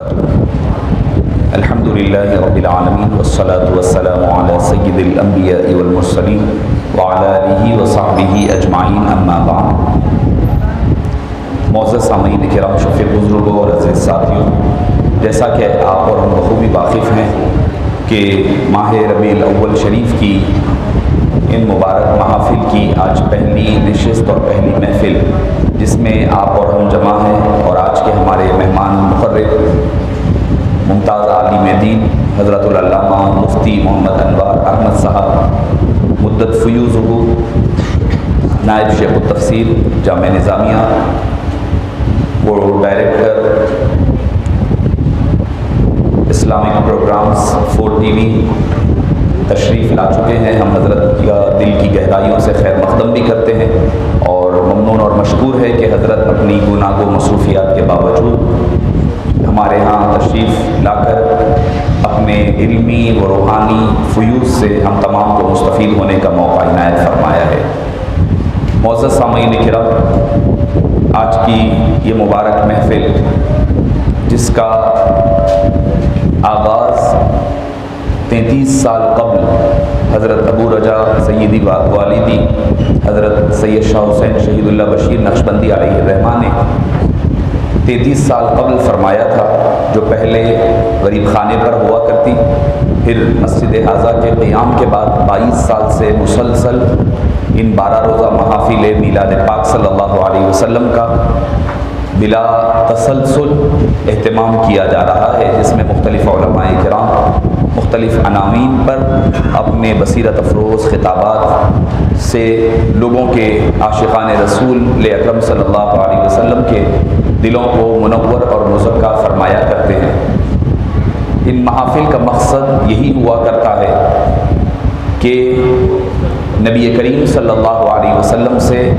الحمد لله رب العالمين والصلاة والسلام على سيد الأنبياء والمرسلين وعلى آله وصحبه أجمعين أما بعد۔ معزز سامعین کرام، شفیع بزرگوں اور عزیز ساتھیوں، جیسا کہ آپ اور ہم بخوبی واقف ہیں کہ ماہ ربیع الاول شریف کی ان مبارک محافل کی آج پہلی نشست اور پہلی محفل، جس میں آپ اور ہم جمع ہیں، اور آج کے ہمارے مہمان مقرر ممتاز عالم دین حضرت العلامہ مفتی محمد انوار احمد صاحب مدت فیوضہ نائب شیخ التفسیر جامعہ نظامیہ، وہ ڈائریکٹر اسلامک پروگرامز 4 TV تشریف لا چکے ہیں۔ ہم حضرت کا دل کی گہرائیوں سے خیر مقدم بھی کرتے ہیں، اور ممنون اور مشکور ہے کہ حضرت اپنی گناہ و مصروفیات کے باوجود ہمارے ہاں تشریف لا کر اپنے علمی و روحانی فیوض سے ہم تمام کو مستفید ہونے کا موقع عنایت فرمایا ہے۔ معزز سامعین کرام، آج کی یہ مبارک محفل، جس کا آغاز 33 سال قبل حضرت ابو رجا سیدی والدی حضرت سید شاہ حسین شہید اللہ بشیر نقشبندی علیہ الرحمہ نے 33 سال قبل فرمایا تھا، جو پہلے غریب خانے پر ہوا کرتی، پھر مسجد اعظم کے قیام کے بعد 22 سال سے مسلسل ان 12 روزہ محافل میلاد پاک صلی اللہ علیہ وسلم کا بلا تسلسل اہتمام کیا جا رہا ہے، جس میں مختلف علماء کرام مختلف عناوین پر اپنے بصیرت افروز خطابات سے لوگوں کے عاشقان رسول اکرم صلی اللہ علیہ وسلم کے دلوں کو منور اور مزکہ فرمایا کرتے ہیں۔ ان محافل کا مقصد یہی ہوا کرتا ہے کہ نبی کریم صلی اللہ علیہ وسلم سے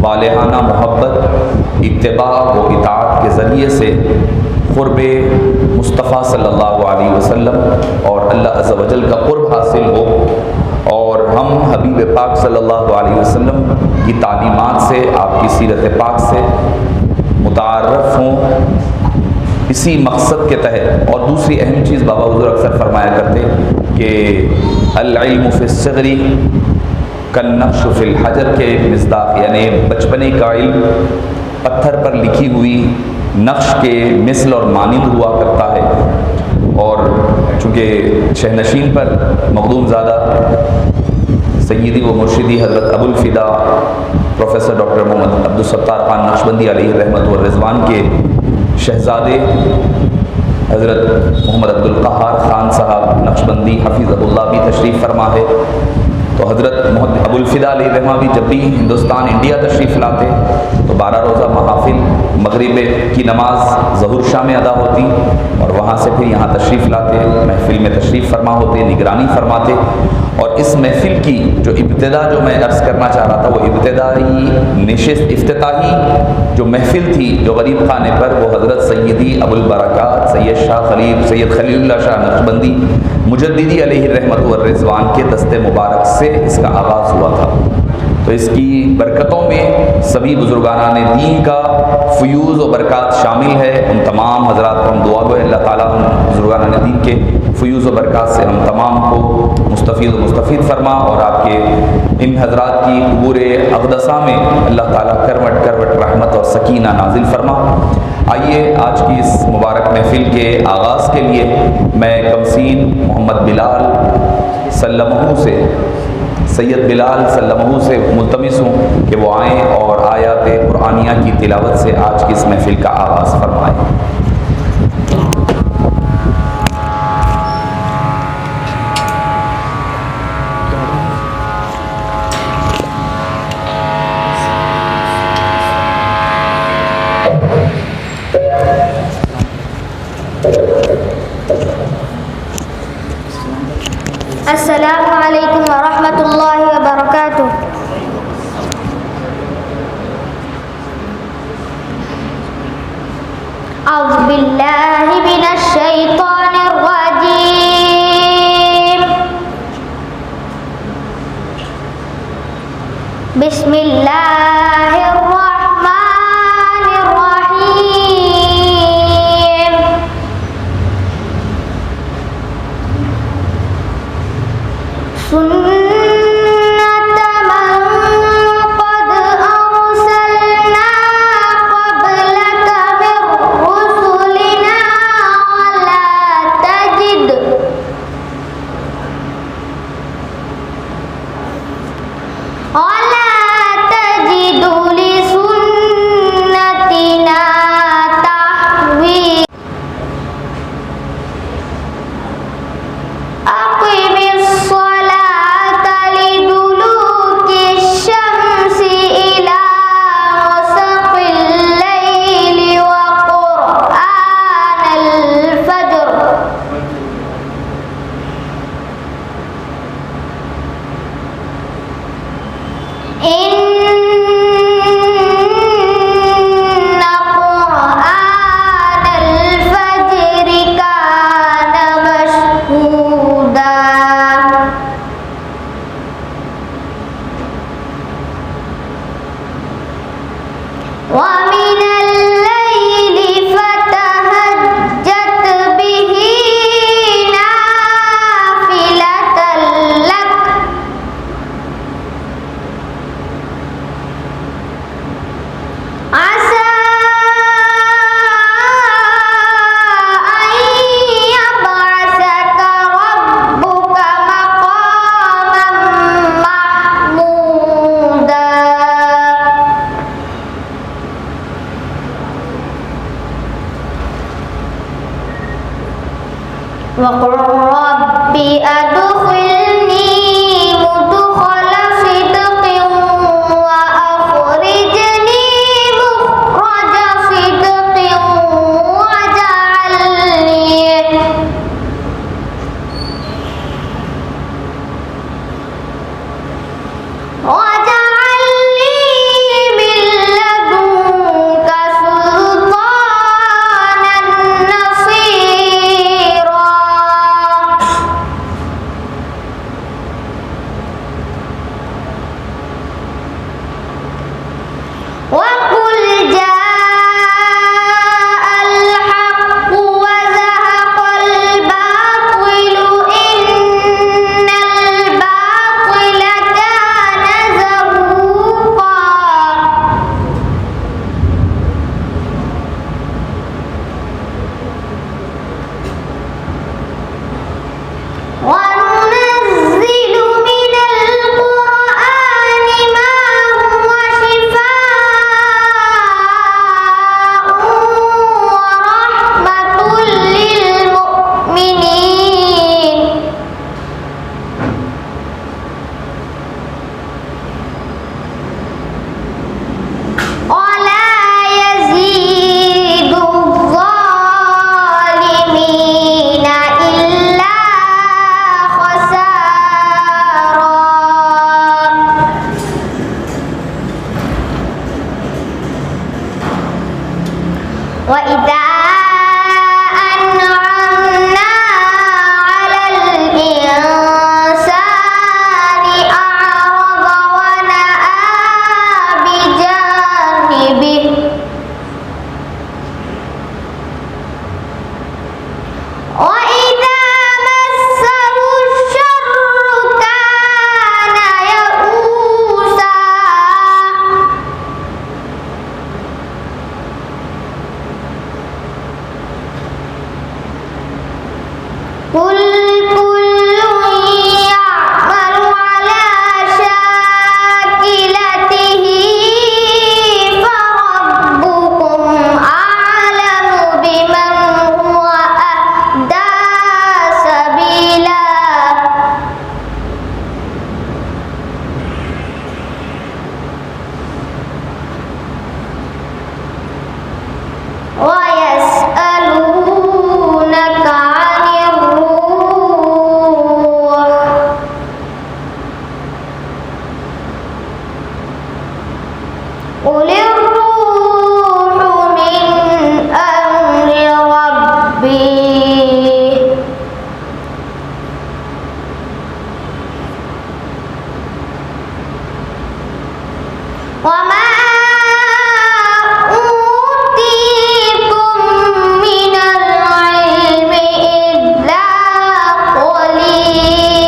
والہانہ محبت، اتباع و اطاعت کے ذریعے سے قرب مصطفیٰ صلی اللہ علیہ وسلم اور اللہ عز و جل کا قرب حاصل ہو، اور ہم حبیب پاک صلی اللہ علیہ وسلم کی تعلیمات سے، آپ کی سیرت پاک سے متعارف ہوں۔ اسی مقصد کے تحت، اور دوسری اہم چیز بابا حضور اکثر فرمایا کرتے کہ العلم فی الصغر کالنقش فی الحجر کے مصداق، یعنی بچپنے کا علم پتھر پر لکھی ہوئی نقش کے مثل اور مانند ہوا کرتا ہے۔ اور چونکہ شہنشین پر مخدوم زادہ سیدی و مرشدی حضرت ابو الفدا پروفیسر ڈاکٹر محمد عبدالستار خان نقشبندی علیہ رحمت و رضوان کے شہزادے حضرت محمد عبدالقہار خان صاحب نقشبندی حفیظہ اللہ بھی تشریف فرما ہے۔ تو حضرت محمد ابو الفدا علیہ رحمہ بھی جب بھی ہندوستان انڈیا تشریف لاتے تو 12 روزہ محافل مغرب کی نماز ظہر شاہ میں ادا ہوتی، اور وہاں سے پھر یہاں تشریف لاتے، محفل میں تشریف فرما ہوتے، نگرانی فرماتے۔ اور اس محفل کی جو ابتدا جو میں عرض کرنا چاہ رہا تھا، وہ ابتدائی نشست، افتتاحی جو محفل تھی جو غریب خانے پر، وہ حضرت سیدی ابو البرکات سید خلیل اللہ شاہ نقشبندی مجددی علیہ الرحمت والرضوان کے دست مبارک سے اس کا آغاز ہوا تھا۔ تو اس کی برکتوں میں سبھی بزرگانان دین کا فیوض و برکات شامل ہے۔ ان تمام حضرات کو ہم دعا گو اللہ تعالیٰ ان بزرگانان دین کے فیوض و برکات سے ہم تمام کو مستفید فرما، اور آپ کے ان حضرات کی قبور اقدسہ میں اللہ تعالیٰ کروٹ کروٹ رحمت اور سکینہ نازل فرما۔ آئیے آج کی اس مبارک محفل کے آغاز کے لیے میں کمسین محمد بلال سلمہ سے، سید بلال سلمہ سے ملتمس ہوں کہ وہ آئیں اور آیات قرآنیہ کی تلاوت سے آج کی اس محفل کا آغاز فرمائیں۔ السلام علیکم ورحمۃ اللہ وبرکاتہ۔ اعوذ وقل رب أدخلني مدخل صدق وأخرجني مخرج صدق واجعل لي من لدنك سلطانا نصيرا. وقل جاء الحق وزهق الباطل إن الباطل كان زهوقا. وننزل من القرآن ما هو شفاء ورحمة للمؤمنين ولا يزيد الظالمين إلا خسارا. وإذا أنعمنا على الإنسان أعرض ونأى بجانبه وإذا مسه الشر كان يئوسا. قل كل يعمل على شاكلته فربكم أعلم بمن هو أهدى سبيلا. ويسألونك عن الروح قل الروح من أمر ربي وما أوتيتم من العلم إلا قليلا.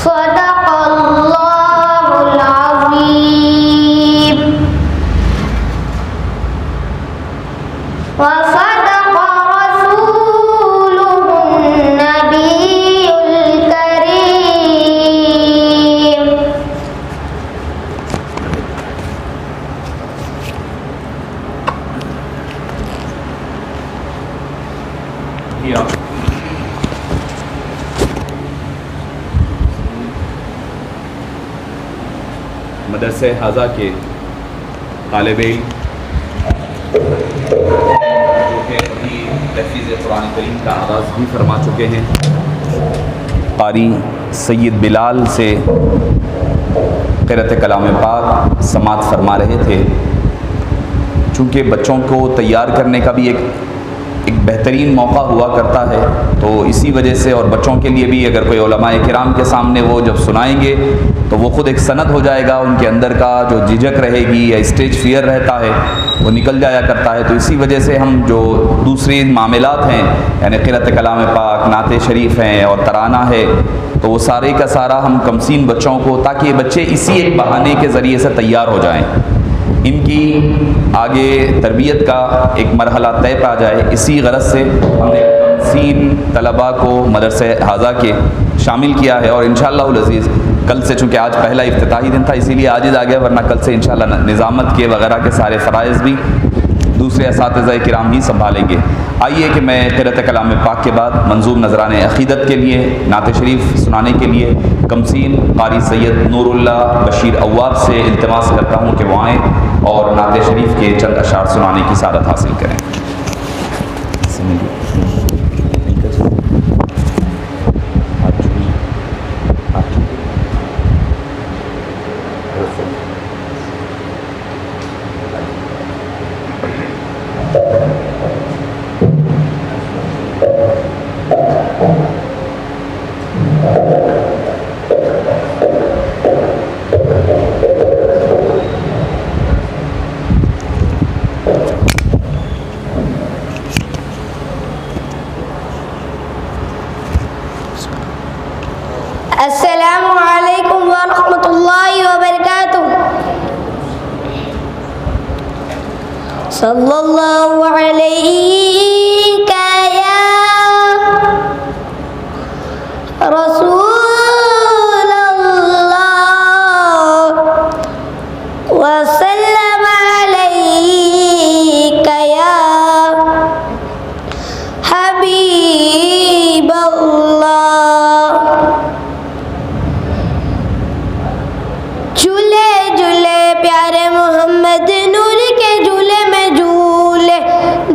صدق الله العظيم وصدق رسوله النبي الكريم. مدرسہ حاضہ کے طالب علم جو کہ ابھی تحفیظ قرآن کریم کا آغاز بھی فرما چکے ہیں، قاری سید بلال سے قرأت کلام پاک سماعت فرما رہے تھے۔ چونکہ بچوں کو تیار کرنے کا بھی ایک بہترین موقع ہوا کرتا ہے، تو اسی وجہ سے، اور بچوں کے لیے بھی اگر کوئی علماء کرام کے سامنے وہ جب سنائیں گے تو وہ خود ایک سند ہو جائے گا، ان کے اندر کا جو جھجک رہے گی یا اسٹیج فیئر رہتا ہے وہ نکل جایا کرتا ہے۔ تو اسی وجہ سے ہم جو دوسری معاملات ہیں، یعنی قرأت کلام پاک، نعت شریف ہیں اور ترانہ ہے، تو وہ سارے کا سارا ہم کمسین بچوں کو، تاکہ یہ بچے اسی ایک بہانے کے ذریعے سے تیار ہو جائیں، ان کی آگے تربیت کا ایک مرحلہ طے پا جائے، اسی غرض سے ہم نے کمسین طلباء کو مدرسہ حاضہ کے شامل کیا ہے، اور انشاءاللہ العزیز کل سے چونکہ آج پہلا افتتاحی دن تھا اسی لیے عاجز آ گیا، ورنہ کل سے انشاءاللہ نظامت کے وغیرہ کے سارے فرائض بھی دوسرے اساتذہ کرام ہی سنبھالیں گے۔ آئیے کہ میں قرأت کلام پاک کے بعد منظور نذران عقیدت کے لیے نعت شریف سنانے کے لیے کمسین قاری سید نور اللہ بشیر عواب سے التماس کرتا ہوں کہ وہ آئیں اور نعت شریف کے چند اشعار سنانے کی سعادت حاصل کریں۔ السلام علیکم ورحمۃ اللہ وبرکاتہ۔ صلی اللہ علیہ یا رسول اللہ وسلم علیک یا حبیب اللہ۔ جھولے جھولے پیارے محمد نور کے جھولے میں جھولے،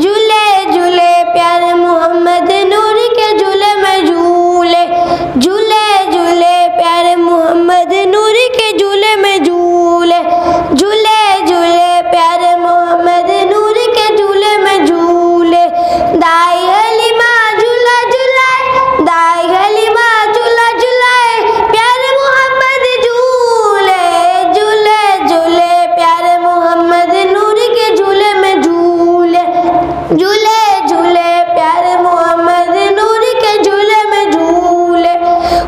جھولے جھولے پیارے محمد نور کے جھولے میں جھولے، جھولے جھولے پیارے محمد نور کے جھولے میں جھولے، جھولے جھولے پیارے محمد نور کے جھولے میں جھولے۔ دائی حلیمہ جھولا جھولائے، دائی حلیمہ جھولا جھولائے، پیارے محمد جھولے، جھولے جھولے پیارے محمد نور کے جھولے میں جھولے، جھولے جھولے پیارے محمد نور کے جھولے میں جھولے۔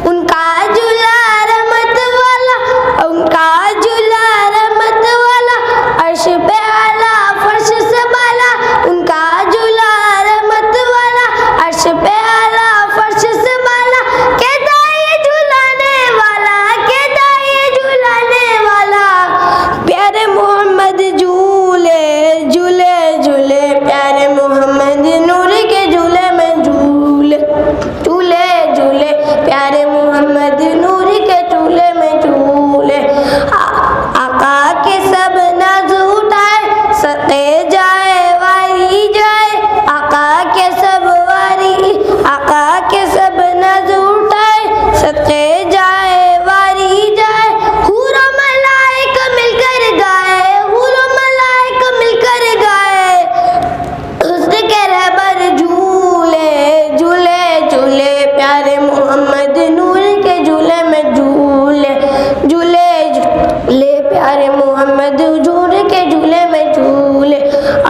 ان کا جھولا رحمت والا، ان کا جھولا رحمت والا، عرش پہ اعلیٰ فرش سے بالا، ان کا جھولا رحمت والا، عرش پہ اعلیٰ فرش سے بالا۔ کہتا یہ جھولانے والا، کہتا یہ جھولانے والا، پیارے محمد جھولے، جھولے جھولے پیارے محمد نور کے جھولے میں جھولے، جھولے جھولے پیارے محمد نور کے جھولے میں جھولے۔ آقا کے سب ناز اٹھائے، ستے جائے واری جائے، آقا کے سب واری، آقا کے سب ناز اٹھائے، ستے جائے واری جائے۔ حور و ملائک مل کر گائے، حور و ملائک مل کر گائے، حسن کے رہبر جھولے، جھولے جھولے پیارے محمد نور کے جھولے میں جھولے، جھولے جھولے پیارے محمد نور کے جھولے میں جھولے۔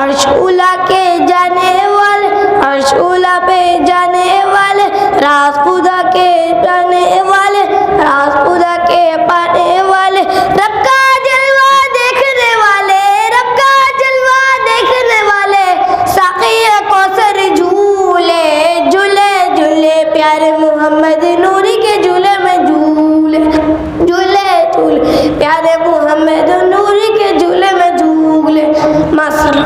عرش اولا کے جانے والے، عرش اولا پہ جانے والے، راز خدا کے جانے والے، راز خدا کے پانے والے، رب کا جلوہ دیکھنے والے، رب کا جلوہ دیکھنے والے، ساقی کوثر جھولے، جھولے جھولے پیارے محمد نور کے جھولے میں جھولے، جھولے جھولے پیارے محمد نور کے جھولے میں جھولے۔ ماسرہ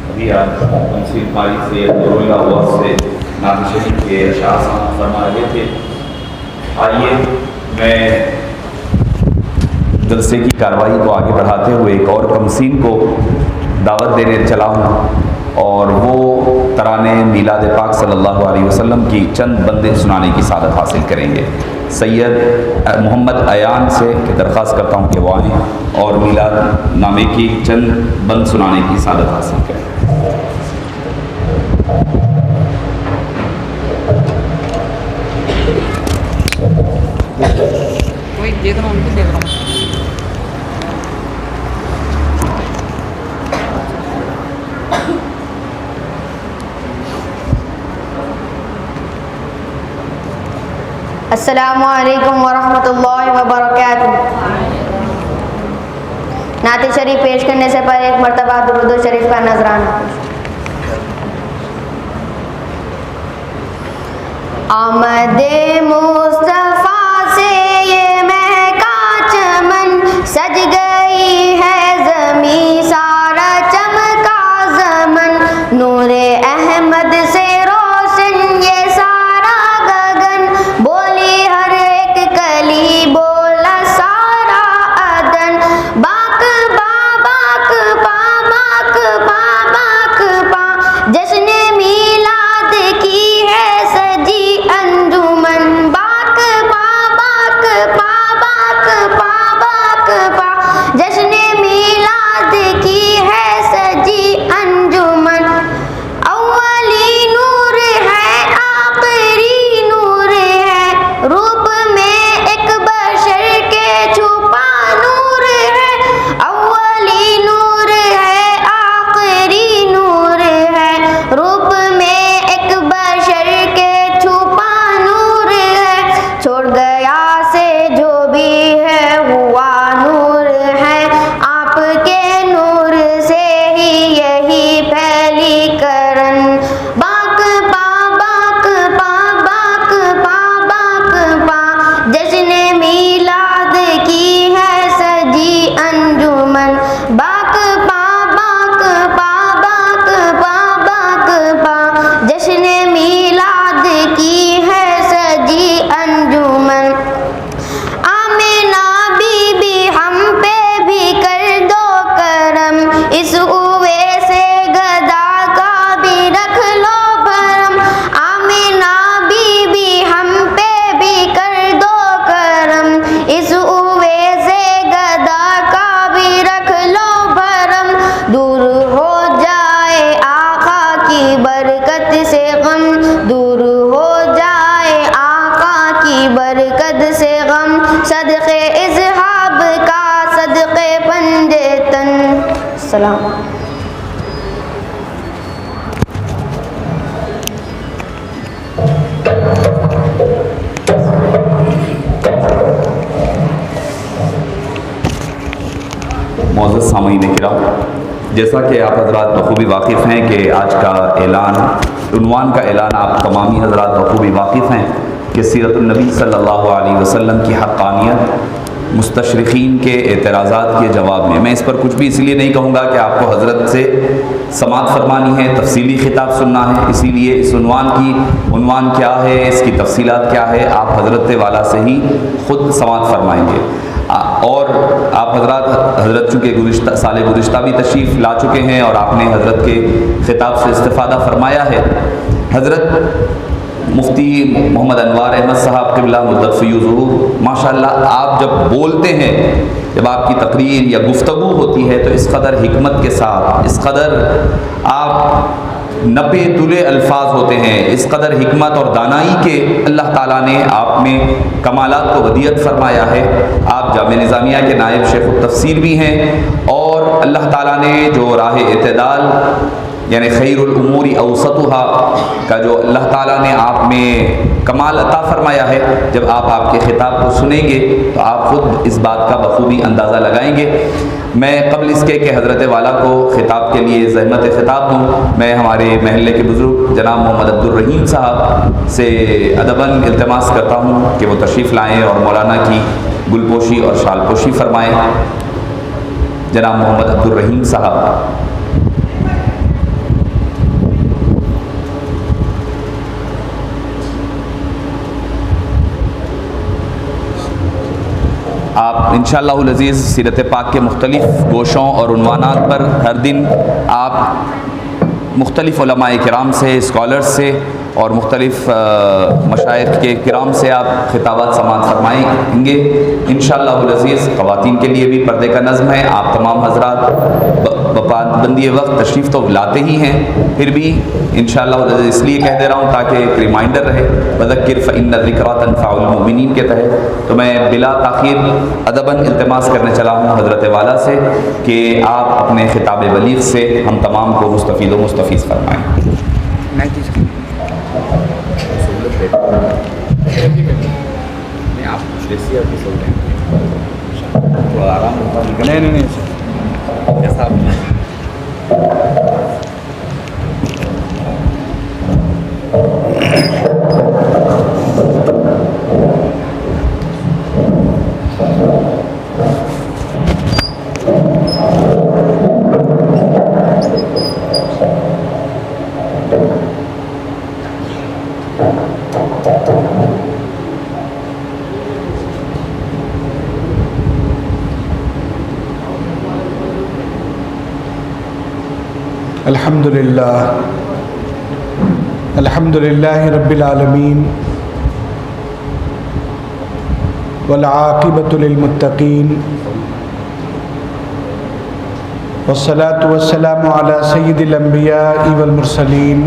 ابھی آپ کمسین قاری سید نور اللہ عواب سے نعت شریف کے اشعار فرما رہے تھے۔ آئیے میں جلسے کی کارروائی کو آگے بڑھاتے ہوئے ایک اور کمسین کو دعوت دینے چلا ہوں، اور وہ ترانے میلاد پاک صلی اللہ علیہ وسلم کی چند بندیں سنانے کی سعادت حاصل کریں گے۔ سید محمد ایان سے درخواست کرتا ہوں کہ وہ آئیں اور میلاد نامے کی چند بند سنانے کی سعادت حاصل کریں۔ السلام علیکم ورحمۃ اللہ وبرکاتہ۔ نعت شریف پیش کرنے سے پہلے ایک مرتبہ درود و شریف کا نذرانہ۔ آمد مصطفیٰ سے یہ مہکا چمن، سج گئی ہے زمیں سارا چمکا زمن، نور احمد سے روشن یہ سارا گگن، بولی ہر ایک کلی بولا سارا ادن، باک با باک با باک با باک با، جشن میلاد کی ہے سجی انجمن، باک با باک با باک با باک با، جشن میلاد کی ہے سجی انجمن، اولی نور ہے آخری نور ہے، روپ میں ایک بشر کے چھپا نور ہے، اولی نور ہے آخری نور ہے، روپ میں ایک بشر کے چھپا نور ہے، چھوڑ گیا سے جو بھی ہے ہوا نور ہے، آپ کے نور سے ہی یہی پھیلی کرن، باک با باک با باک با باک با، جشن میلاد کی ہے سجی انجمن، باک با باک با باک با باک با، جشن میلاد کی ہے سجی انجمن، آمنہ بی بی ہم پہ بھی کر دو کرم، اس اوے سے گدا کا بھی رکھ لو بھرم، آمنہ بی بی ہم پہ بھی کر دو کرم، اس اوے سے گدا کا بھی رکھ لو بھرم، دور ہو جائے آقا کی برکت سے غم، دور ہو جائے آقا کی برکت سے غم، صدقے اذہاب کا صدقے پنجے تن۔ السلام۔ معزز سامعین کرام، جیسا کہ آپ حضرات بخوبی واقف ہیں کہ آج کا اعلان، عنوان کا اعلان آپ تمامی حضرات بخوبی واقف ہیں کہ سیرت النبی صلی اللہ علیہ وسلم کی حقانیت، مستشرقین کے اعتراضات کے جواب میں اس پر کچھ بھی اس لیے نہیں کہوں گا کہ آپ کو حضرت سے سماعت فرمانی ہے، تفصیلی خطاب سننا ہے، اسی لیے اس عنوان کیا ہے، اس کی تفصیلات کیا ہے، آپ حضرت والا سے ہی خود سماعت فرمائیں گے۔ اور آپ حضرت چونکہ سال گزشتہ بھی تشریف لا چکے ہیں اور آپ نے حضرت کے خطاب سے استفادہ فرمایا ہے، حضرت مفتی محمد انوار احمد صاحب قبلہ مدت فیض ظہور، ماشاءاللہ آپ جب بولتے ہیں، جب آپ کی تقریر یا گفتگو ہوتی ہے تو اس قدر حکمت کے ساتھ، اس قدر آپ نپے تلے الفاظ ہوتے ہیں، اس قدر حکمت اور دانائی کے اللہ تعالیٰ نے آپ میں کمالات کو ودیعت فرمایا ہے۔ آپ جامعہ نظامیہ کے نائب شیخ التفسیر بھی ہیں، اور اللہ تعالیٰ نے جو راہ اعتدال یعنی خیر الامور اوسطها کا جو اللہ تعالیٰ نے آپ میں کمال عطا فرمایا ہے، جب آپ کے خطاب کو سنیں گے تو آپ خود اس بات کا بخوبی اندازہ لگائیں گے۔ میں قبل اس کے کہ حضرت والا کو خطاب کے لیے زحمت خطاب دوں، میں ہمارے محلے کے بزرگ جناب محمد عبدالرحیم صاحب سے ادباً التماس کرتا ہوں کہ وہ تشریف لائیں اور مولانا کی گل پوشی اور شال پوشی فرمائیں۔ جناب محمد عبدالرحیم صاحب۔ آپ انشاءاللہ العزیز سیرت پاک کے مختلف گوشوں اور عنوانات پر ہر دن آپ مختلف علماء کرام سے، اسکالرز سے اور مختلف مشائخ کے کرام سے آپ خطابات سماعت فرمائیں گے انشاءاللہ العزیز۔ خواتین کے لیے بھی پردے کا نظم ہے، آپ تمام حضرات پابندی وقت تشریف تو لاتے ہی ہیں، پھر بھی انشاءاللہ العزیز اس لیے کہہ دے رہا ہوں تاکہ ایک ریمائنڈر رہے، وذکر فإن الذکریٰ تنفع المؤمنین کے تحت۔ تو میں بلا تاخیر ادباً التماس کرنے چلا ہوں حضرت والا سے کہ آپ اپنے خطاب بلیغ سے ہم تمام کو مستفید و مستفیض فرمائیں۔ آپ دیسی آپ سو رہے ہیں تھوڑا آرام ہوتا ہے. نہیں سر جیسا آپ الحمد للہ رب العالمین والعاقبۃ للمتقین والصلاة والسلام علی سید الانبیاء والمرسلین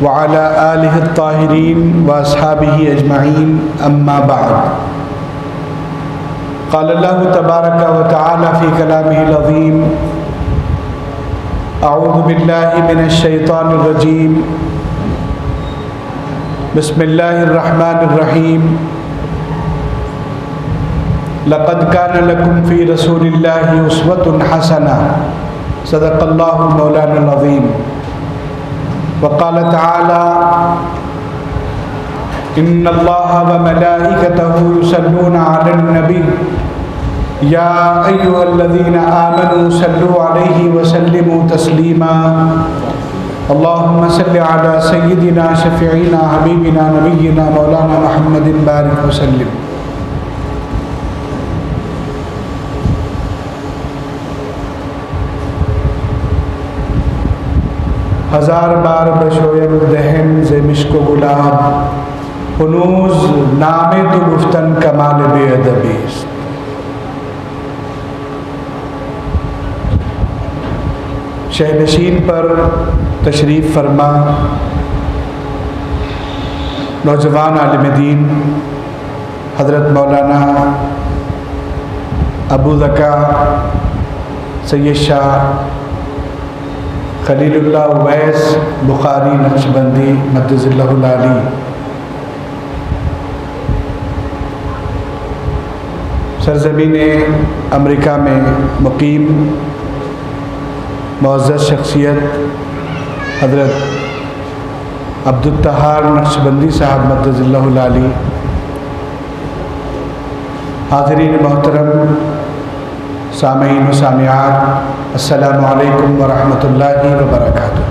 وعلی آلہ الطاہرین واصحابہ اجمعین اما بعد. قال اللہ تبارک و تعالی فی کلامہ العظیم اعوذ باللہ من الشیطان الرجیم بسم اللہ الرحمن الرحیم لقد کان لکم فی رسول اللہ اسوۃ حسنہ صدق اللہ مولانا العظیم. وقال تعالی ان اللہ وملائکتہ یصلون علی النبی یا ایہا الذین آمنوا صلوا علیہ وسلموا تسلیما. اللہم صل علی سیدنا شفیعنا حبیبنا نبینا مولانا محمد بارک وسلم. ہزار بار بشویر دہن ز مشک و گلاب ہنوز نام تو گفتن کمال بے ادبی است. شہنشین پر تشریف فرما نوجوان عالم دین حضرت مولانا ابو ذکا سید شاہ خلیل اللہ اویس بخاری نقشبندی مدظ اللہ العالی، سرزمین امریکہ میں مقیم معزز شخصیت حضرت عبدالطہار نقشبندی صاحب مدظ اللہ العالی، حاضرین محترم، سامعین و سامعات، السلام علیکم ورحمۃ اللہ وبرکاتہ.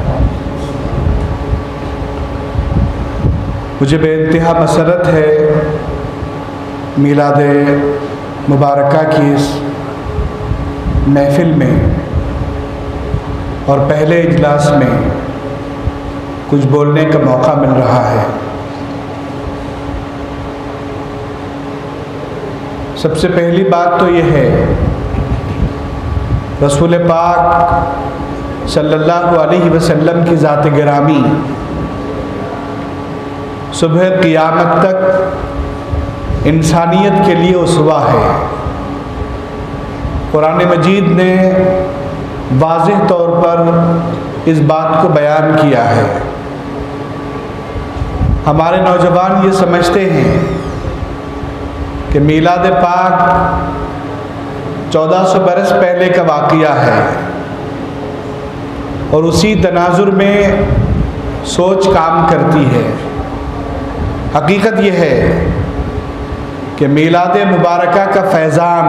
مجھے بے انتہا مسرت ہے میلاد مبارکہ کی اس محفل میں اور پہلے اجلاس میں کچھ بولنے کا موقع مل رہا ہے. سب سے پہلی بات تو یہ ہے، رسول پاک صلی اللہ علیہ وسلم کی ذات گرامی صبح قیامت تک انسانیت کے لیے اسوہ ہے. قرآن مجید نے واضح طور پر اس بات کو بیان کیا ہے. ہمارے نوجوان یہ سمجھتے ہیں کہ میلاد پاک 1400 برس پہلے کا واقعہ ہے اور اسی تناظر میں سوچ کام کرتی ہے. حقیقت یہ ہے کہ میلاد مبارکہ کا فیضان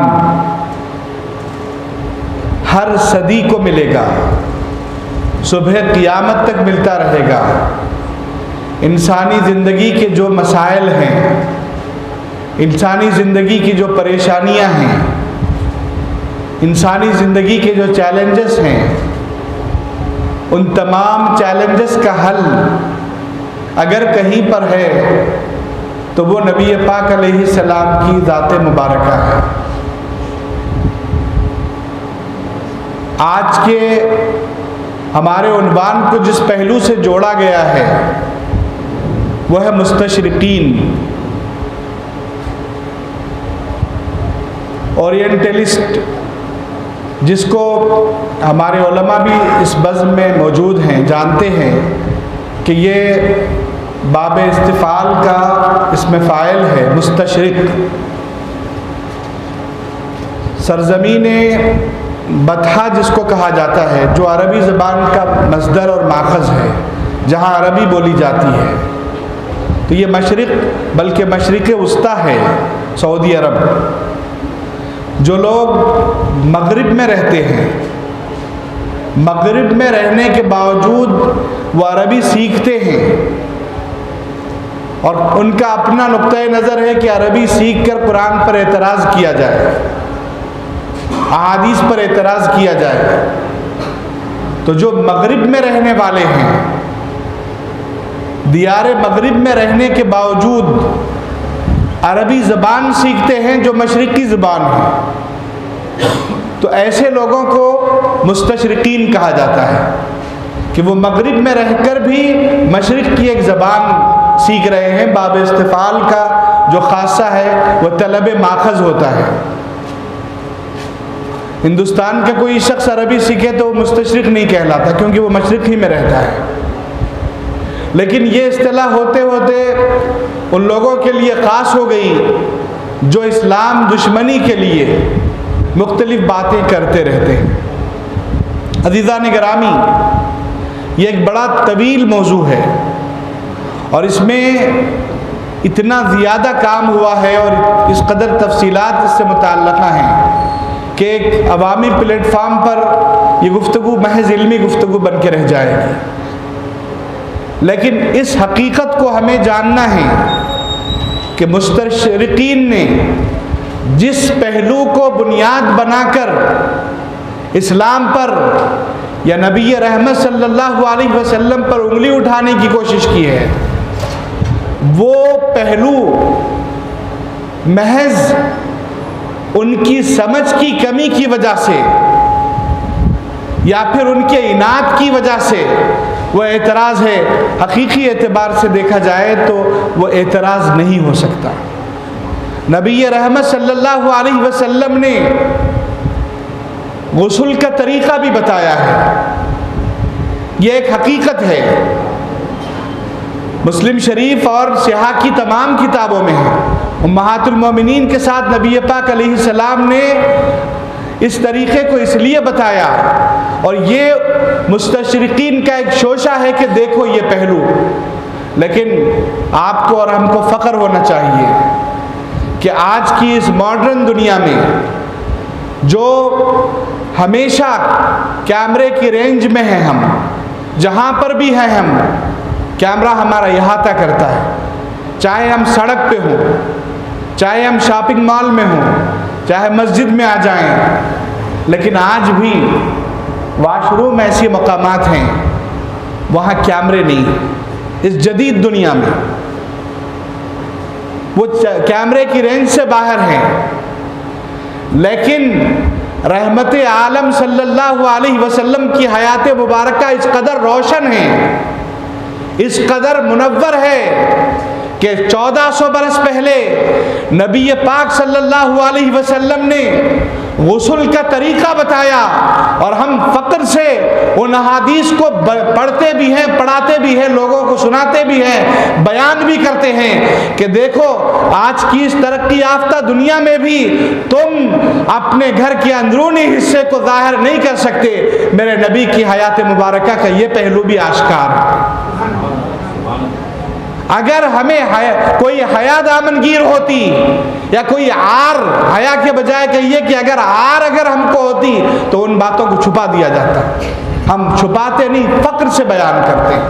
ہر صدی کو ملے گا، صبح قیامت تک ملتا رہے گا. انسانی زندگی کے جو مسائل ہیں، انسانی زندگی کی جو پریشانیاں ہیں، انسانی زندگی کے جو چیلنجز ہیں، ان تمام چیلنجز کا حل اگر کہیں پر ہے تو وہ نبی پاک علیہ السلام کی ذات مبارکہ ہے. آج کے ہمارے عنوان کو جس پہلو سے جوڑا گیا ہے وہ ہے مستشرقین، اورینٹلسٹ، جس کو ہمارے علماء بھی اس بزم میں موجود ہیں، جانتے ہیں کہ یہ باب استفعال کا اسم فاعل ہے مستشرق. سرزمین بطحہ جس کو کہا جاتا ہے، جو عربی زبان کا مصدر اور ماخذ ہے، جہاں عربی بولی جاتی ہے، تو یہ مشرق بلکہ مشرق وسطیٰ ہے سعودی عرب. جو لوگ مغرب میں رہتے ہیں، مغرب میں رہنے کے باوجود وہ عربی سیکھتے ہیں، اور ان کا اپنا نقطۂ نظر ہے کہ عربی سیکھ کر قرآن پر اعتراض کیا جائے، احادیث پر اعتراض کیا جائے، تو جو مغرب میں رہنے والے ہیں، دیار مغرب میں رہنے کے باوجود عربی زبان سیکھتے ہیں جو مشرقی زبان ہے، تو ایسے لوگوں کو مستشرقین کہا جاتا ہے کہ وہ مغرب میں رہ کر بھی مشرق کی ایک زبان سیکھ رہے ہیں. باب استفعال کا جو خاصہ ہے وہ طلب ماخذ ہوتا ہے. ہندوستان کا کوئی شخص عربی سیکھے تو وہ مستشرق نہیں کہلاتا، کیونکہ وہ مشرق ہی میں رہتا ہے. لیکن یہ اصطلاح ہوتے ہوتے ان لوگوں کے لیے خاص ہو گئی جو اسلام دشمنی کے لیے مختلف باتیں کرتے رہتے ہیں. عزیزان گرامی، یہ ایک بڑا طویل موضوع ہے اور اس میں اتنا زیادہ کام ہوا ہے اور اس قدر تفصیلات اس سے متعلقہ ہیں کہ ایک عوامی پلیٹ فارم پر یہ گفتگو محض علمی گفتگو بن کے رہ جائے گی. لیکن اس حقیقت کو ہمیں جاننا ہے کہ مستشرقین نے جس پہلو کو بنیاد بنا کر اسلام پر یا نبی رحمت صلی اللہ علیہ وسلم پر انگلی اٹھانے کی کوشش کی ہے، وہ پہلو محض ان کی سمجھ کی کمی کی وجہ سے یا پھر ان کے اناد کی وجہ سے وہ اعتراض ہے. حقیقی اعتبار سے دیکھا جائے تو وہ اعتراض نہیں ہو سکتا. نبی رحمت صلی اللہ علیہ وسلم نے غسل کا طریقہ بھی بتایا ہے، یہ ایک حقیقت ہے. مسلم شریف اور صحاح کی تمام کتابوں میں ہے. امہات المومنین کے ساتھ نبی پاک علیہ السلام نے اس طریقے کو اس لیے بتایا، اور یہ مستشرقین کا ایک شوشہ ہے کہ دیکھو یہ پہلو. لیکن آپ کو اور ہم کو فخر ہونا چاہیے کہ آج کی اس ماڈرن دنیا میں جو ہمیشہ کیمرے کی رینج میں ہیں، ہم جہاں پر بھی ہیں ہم کیمرہ ہمارا احاطہ کرتا ہے، چاہے ہم سڑک پہ ہوں، چاہے ہم شاپنگ مال میں ہوں، چاہے مسجد میں آ جائیں. لیکن آج بھی واش روم ایسی مقامات ہیں وہاں کیمرے نہیں. اس جدید دنیا میں وہ کیمرے کی رینج سے باہر ہیں. لیکن رحمت عالم صلی اللہ علیہ وسلم کی حیات مبارکہ اس قدر روشن ہے، اس قدر منور ہے کہ 1400 برس پہلے نبی پاک صلی اللہ علیہ وسلم نے غسل کا طریقہ بتایا، اور ہم فخر سے ان احادیث کو پڑھتے بھی ہیں، پڑھاتے بھی ہیں، لوگوں کو سناتے بھی ہیں، بیان بھی کرتے ہیں کہ دیکھو آج کی اس ترقی یافتہ دنیا میں بھی تم اپنے گھر کے اندرونی حصے کو ظاہر نہیں کر سکتے، میرے نبی کی حیات مبارکہ کا یہ پہلو بھی آشکار ہے. اگر ہمیں کوئی حیا دامنگیر ہوتی یا کوئی عار، حیا کے بجائے کہیے کہ اگر عار ہم کو ہوتی تو ان باتوں کو چھپا دیا جاتا. ہم چھپاتے نہیں، فخر سے بیان کرتے ہیں.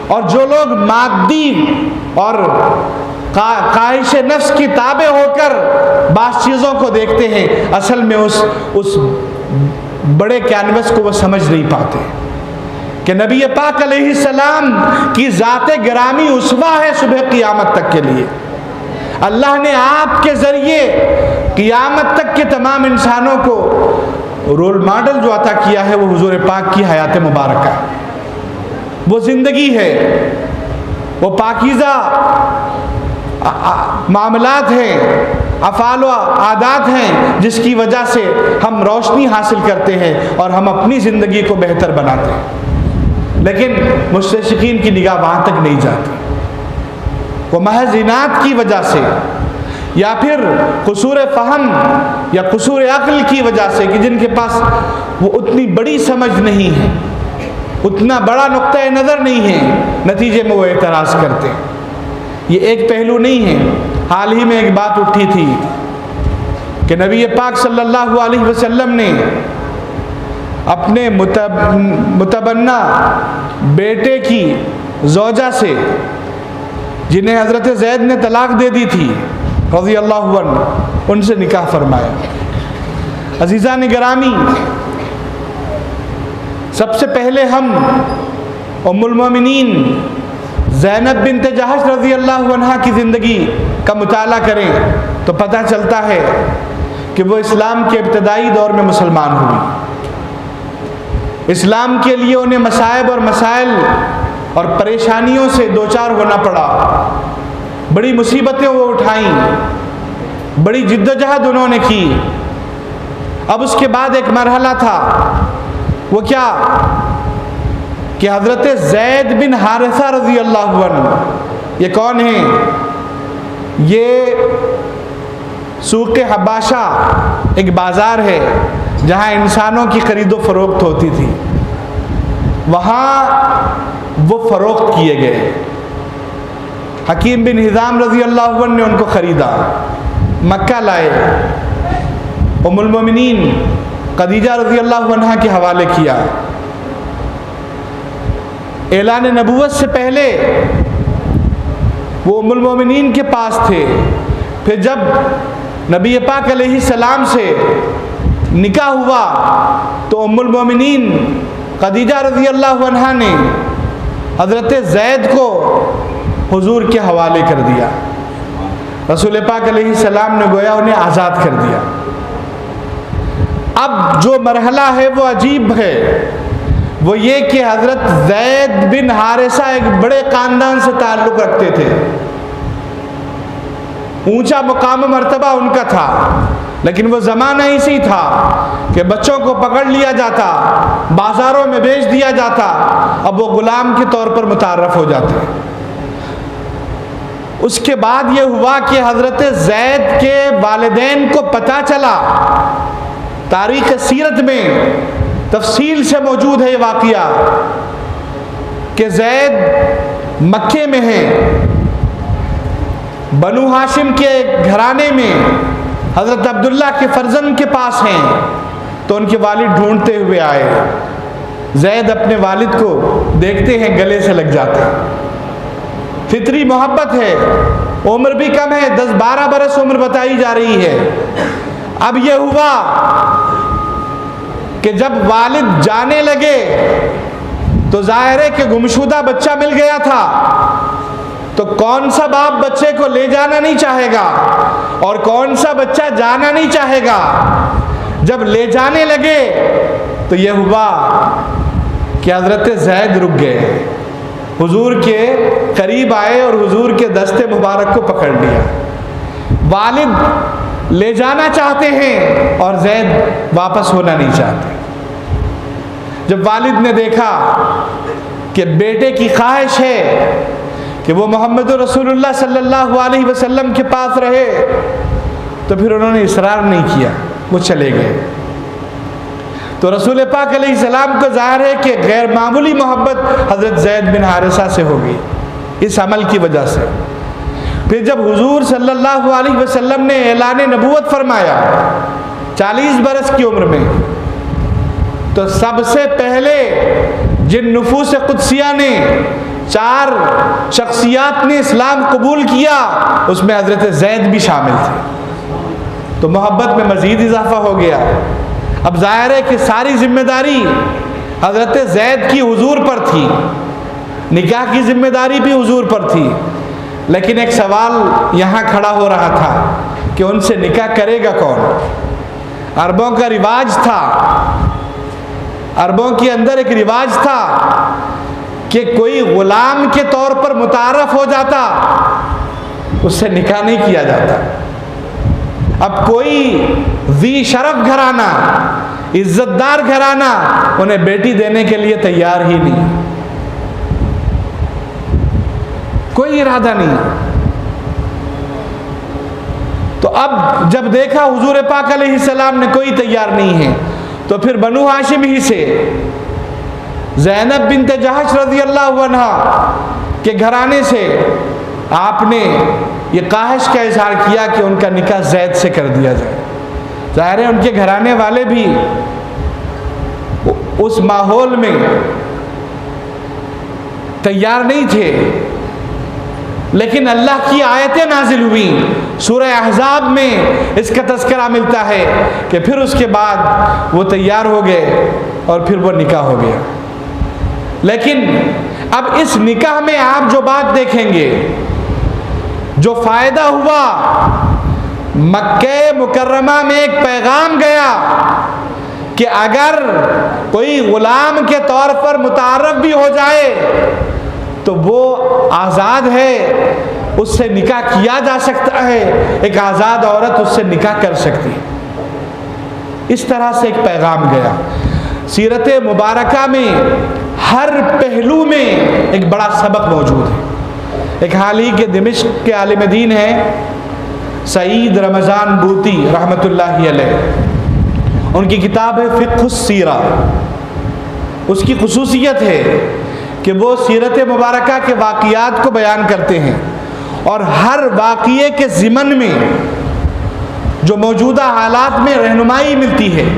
اور جو لوگ مادی اور خواہش نفس کی تابع ہو کر بعض چیزوں کو دیکھتے ہیں، اصل میں اس بڑے کینوس کو وہ سمجھ نہیں پاتے کہ نبی پاک علیہ السلام کی ذات گرامی اسوہ ہے صبح قیامت تک کے لیے. اللہ نے آپ کے ذریعے قیامت تک کے تمام انسانوں کو رول ماڈل جو عطا کیا ہے وہ حضور پاک کی حیات مبارکہ، وہ زندگی ہے، وہ پاکیزہ معاملات ہیں، افعال و عادات ہیں، جس کی وجہ سے ہم روشنی حاصل کرتے ہیں اور ہم اپنی زندگی کو بہتر بناتے ہیں. لیکن مستشرقین کی نگاہ وہاں تک نہیں جاتی. وہ محض اناد کی وجہ سے یا پھر قصور فہم یا قصور عقل کی وجہ سے کہ جن کے پاس وہ اتنی بڑی سمجھ نہیں ہے, اتنا بڑا نقطۂ نظر نہیں ہے, نتیجے میں وہ اعتراض کرتے ہیں. یہ ایک پہلو نہیں ہے. حال ہی میں ایک بات اٹھی تھی کہ نبی پاک صلی اللہ علیہ وسلم نے اپنے متبنہ بیٹے کی زوجہ سے, جنہیں حضرت زید نے طلاق دے دی تھی رضی اللہ عنہ, ان سے نکاح فرمایا. عزیزان گرامی, سب سے پہلے ہم ام المومنین زینب بنت جہش رضی اللہ عنہ کی زندگی کا مطالعہ کریں تو پتہ چلتا ہے کہ وہ اسلام کے ابتدائی دور میں مسلمان ہوئی. اسلام کے لیے انہیں مصائب اور مسائل اور پریشانیوں سے دوچار ہونا پڑا. بڑی مصیبتیں وہ اٹھائیں, بڑی جد و جہد انہوں نے کی. اب اس کے بعد ایک مرحلہ تھا, وہ کیا کہ حضرت زید بن حارثہ رضی اللہ عنہ, یہ کون ہیں؟ یہ سوق حباشہ ایک بازار ہے جہاں انسانوں کی خرید و فروخت ہوتی تھی. وہاں وہ فروخت کیے گئے. حکیم بن حزام رضی اللہ عنہ نے ان کو خریدا, مکہ لائے, ام المومنین خدیجہ رضی اللہ عنہ کے حوالے کیا. اعلان نبوت سے پہلے وہ ام المومنین کے پاس تھے. پھر جب نبی پاک علیہ السلام سے نکاح ہوا تو ام المومنین خدیجہ رضی اللہ عنہ نے حضرت زید کو حضور کے حوالے کر دیا. رسول پاک علیہ السلام نے گویا انہیں آزاد کر دیا. اب جو مرحلہ ہے وہ عجیب ہے. وہ یہ کہ حضرت زید بن حارثہ ایک بڑے خاندان سے تعلق رکھتے تھے, اونچا مقام و مرتبہ ان کا تھا, لیکن وہ زمانہ اسی تھا کہ بچوں کو پکڑ لیا جاتا, بازاروں میں بیچ دیا جاتا, اب وہ غلام کے طور پر متعارف ہو جاتے. اس کے بعد یہ ہوا کہ حضرت زید کے والدین کو پتہ چلا, تاریخ سیرت میں تفصیل سے موجود ہے یہ واقعہ, کہ زید مکے میں ہیں, بنو ہاشم کے گھرانے میں حضرت عبداللہ کے فرزند کے پاس ہیں. تو ان کے والد ڈھونڈتے ہوئے آئے. زید اپنے والد کو دیکھتے ہیں, گلے سے لگ جاتے ہیں. فطری محبت ہے, عمر بھی کم ہے, 10-12 برس عمر بتائی جا رہی ہے. اب یہ ہوا کہ جب والد جانے لگے تو ظاہر ہے کہ گمشدہ بچہ مل گیا تھا, تو کون سا باپ بچے کو لے جانا نہیں چاہے گا اور کون سا بچہ جانا نہیں چاہے گا. جب لے جانے لگے تو یہ ہوا کہ حضرت زید رک گئے, حضور کے قریب آئے اور حضور کے دست مبارک کو پکڑ لیا. والد لے جانا چاہتے ہیں اور زید واپس ہونا نہیں چاہتے. جب والد نے دیکھا کہ بیٹے کی خواہش ہے کہ وہ محمد رسول اللہ صلی اللہ علیہ وسلم کے پاس رہے, تو پھر انہوں نے اصرار نہیں کیا, وہ چلے گئے. تو رسول پاک علیہ السلام کو ظاہر ہے کہ غیر معمولی محبت حضرت زید بن حارثہ سے ہوگی اس عمل کی وجہ سے. پھر جب حضور صلی اللہ علیہ وسلم نے اعلان نبوت فرمایا 40 برس کی عمر میں, تو سب سے پہلے جن نفوس قدسیہ نے, 4 شخصیات نے اسلام قبول کیا, اس میں حضرت زید بھی شامل تھے. تو محبت میں مزید اضافہ ہو گیا. اب ظاہر ہے کہ ساری ذمہ داری حضرت زید کی حضور پر تھی, نکاح کی ذمہ داری بھی حضور پر تھی. لیکن ایک سوال یہاں کھڑا ہو رہا تھا کہ ان سے نکاح کرے گا کون؟ عربوں کا رواج تھا, عربوں کے اندر ایک رواج تھا کہ کوئی غلام کے طور پر متعارف ہو جاتا, اس سے نکاح نہیں کیا جاتا. اب کوئی ذی شرف گھرانہ, عزت دار گھرانہ انہیں بیٹی دینے کے لیے تیار ہی نہیں. کوئی ارادہ نہیں. تو اب جب دیکھا حضور پاک علیہ السلام نے کوئی تیار نہیں ہے، تو پھر بنو ہاشم ہی سے زینب بنت جہش رضی اللہ عنہ کے گھرانے سے آپ نے یہ خواہش کا اظہار کیا کہ ان کا نکاح زید سے کر دیا جائے. ظاہر ہے ان کے گھرانے والے بھی اس ماحول میں تیار نہیں تھے، لیکن اللہ کی آیتیں نازل ہوئیں. سورہ احزاب میں اس کا تذکرہ ملتا ہے کہ پھر اس کے بعد وہ تیار ہو گئے اور پھر وہ نکاح ہو گیا. لیکن اب اس نکاح میں آپ جو بات دیکھیں گے، جو فائدہ ہوا، مکہ مکرمہ میں ایک پیغام گیا کہ اگر کوئی غلام کے طور پر متعارف بھی ہو جائے تو وہ آزاد ہے، اس سے نکاح کیا جا سکتا ہے، ایک آزاد عورت اس سے نکاح کر سکتی ہے. اس طرح سے ایک پیغام گیا. سیرت مبارکہ میں ہر پہلو میں ایک بڑا سبق موجود ہے. ایک حال ہی کے دمشق کے عالم دین ہیں سعید رمضان بوطی رحمۃ اللہ علیہ، ان کی کتاب ہے فقہ السیرہ. اس کی خصوصیت ہے کہ وہ سیرت مبارکہ کے واقعات کو بیان کرتے ہیں، اور ہر واقعے کے ضمن میں جو موجودہ حالات میں رہنمائی ملتی ہے،